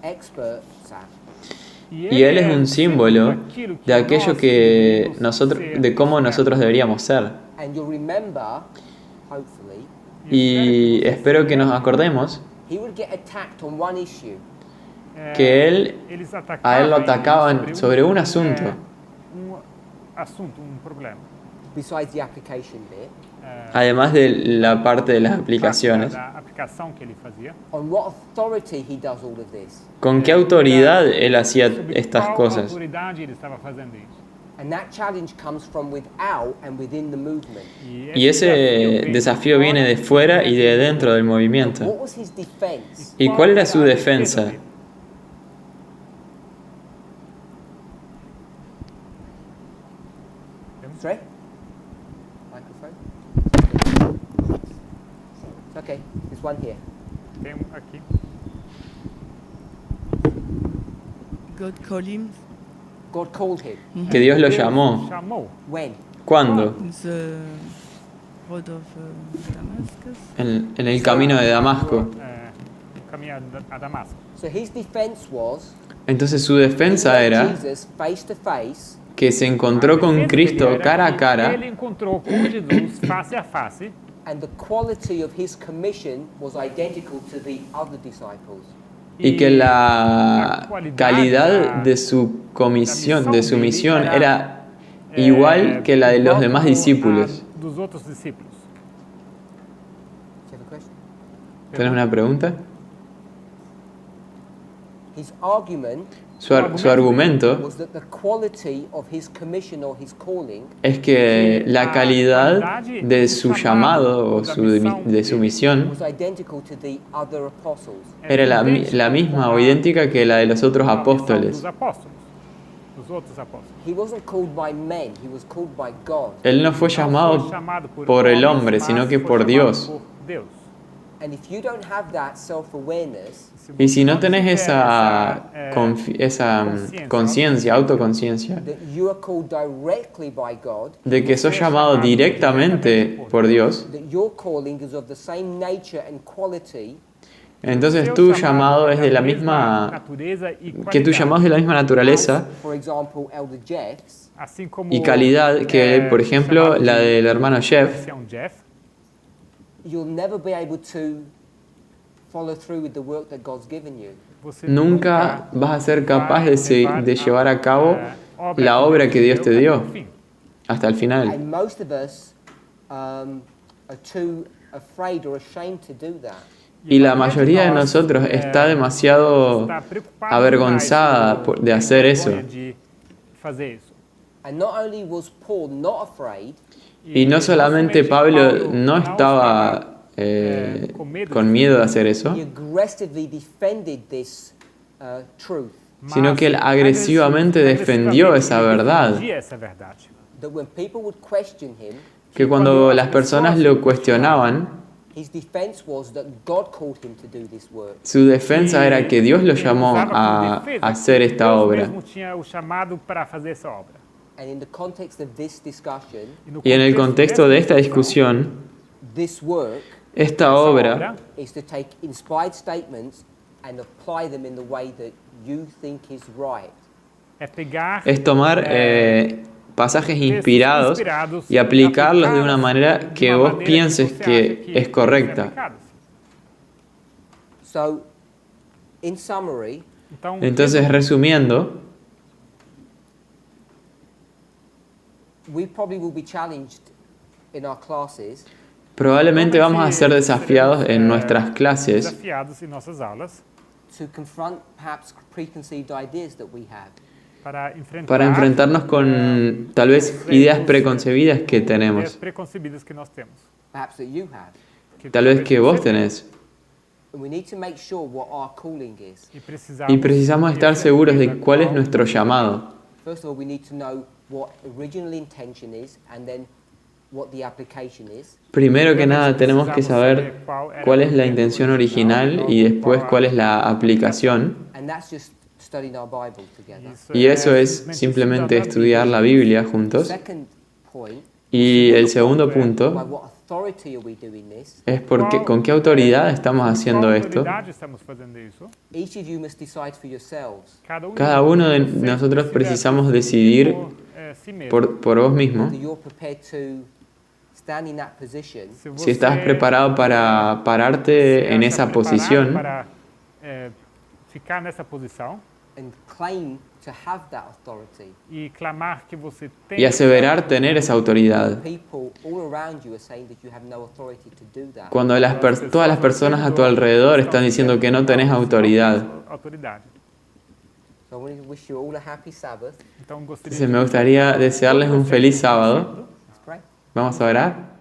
experts at. Y él es un símbolo de aquello que de cómo nosotros deberíamos ser. And you'll remember, hopefully, Y espero que nos acordemos he would get attacked on one issue, que Eles a él lo atacavam atacaban sobre un asunto, um problema. besides the application bit, además de la parte de las aplicaciones. Da aplicação que ele fazia. on what authority he does all of this. ¿Con qué autoridad él hacía Sobre estas qual cosas? autoridade ele estava fazendo isso. And that challenge comes from without and within the movement. Y ese desafío viene de fuera y de dentro del movimiento. What was his defense? ¿Y cuál era su defensa? Sorry? Microphone? Okay, there's one here. Tem aqui. God called him God called him. Que Dios lo llamó. Chamou When? ¿Cuándo? in the road of Damascus. En el camino de Damasco. no caminho a Damasco. So his defense was Entonces su defensa era Jesus face to face que se encontró con Cristo cara a cara Ele encontrou com Jesus face a face and the quality of his commission was identical to the other disciples. y que la calidad de su comisión, de su misión era igual que la de los demás discípulos. Dos outros discípulos. Do you have a question? ¿Tienes una pregunta? His argument Su argumento was that the quality of his commission or his calling es que la calidad de su llamado o de su misión was identical to the other apostles. era la misma o idéntica que la de los otros A missão apóstoles. dos apóstolos. dos outros apóstolos. He wasn't called by men, he was called by God. Él no fue Não llamado foi chamado por el homens, hombre, mas sino que foi por chamado Dios. por Deus. And if you don't have that self-awareness, Y si no tenés tiver esa conciencia, autoconciencia, that you are called directly by God, de que sos llamado directamente por Dios, that your calling is of the same nature and quality entonces Seu tu chamado llamado es é de da la mesma misma, natureza e que tu llamado es de la misma naturaleza as, for example, Elder Jeff's. assim como y calidad que, por ejemplo, chamado la de del hermano Jeff. ancião Jeff. You'll never be able to follow through with the work that God's given you. Você Nunca vas a ser capaz de llevar a cabo obra la obra que Dios te dio até o fim. hasta el final. And most of us are too afraid or ashamed to do that. Y la mayoría de nosotros está demasiado Está preocupado avergonzada demais, de hacer eso. vergonha de fazer isso. And not only was Paul not afraid, Y no solamente Pablo no estaba con miedo de hacer eso, he aggressively defended this truth. sino que él agresivamente defendió esa verdad. defendia essa verdade. That when people would question him, Que cuando las personas lo cuestionaban, his defense was that God called him to do this work. su defensa era que Dios lo llamó Usava como a defesa hacer que esta Deus obra. mesmo tinha o chamado para fazer essa obra. And in the context of this discussion, no Y en el contexto de esta discussão, discusión, this work esta obra is to take inspired statements and apply them in the way that you think is right. é pegar es tomar pasajes inspirados y aplicarlos de una manera que vos pienses que es correcta. So, in summary, Entonces, resumiendo, we probably will be challenged in our classes probablemente vamos a ser desafiados en nuestras clases desafiados em nossas aulas to confront perhaps preconceived ideas that we have. para enfrentarnos con tal vez ideas preconcebidas que tenemos, ideias preconcebidas que nós temos. Perhaps that you have. tal vez que vos tenés. And we need to make sure what our calling is. Y precisamos estar seguros de cuál es nuestro llamado. First of all, we need to know what original intention is and then what the application is. Primero que nada tenemos que saber cuál es la intención original y después cuál es la aplicación. And that's just studying our Bible together. Y eso es simplemente estudiar la Biblia juntos. Second point, Y el segundo by punto what authority are we doing this? es con qué autoridad estamos haciendo Qual esto. autoridade estamos fazendo isso? Each of you must decide for yourselves Cada uno de nosotros precisamos decidir si mesmo. por vos mismo whether you're prepared to stand in that position si estás preparado para pararte en esa posición para ficar nessa posição and claim to have that authority. e clamar que você tem y aseverar tener esa autoridad. People all around you are saying that you have no authority to do that. Cuando todas las personas a tu alrededor están diciendo que no tenés autoridad. autoridade. So I want to wish you all a happy Sabbath. Então gostaria Entonces me gustaría desearles un feliz sábado. Let's pray. Vamos a orar.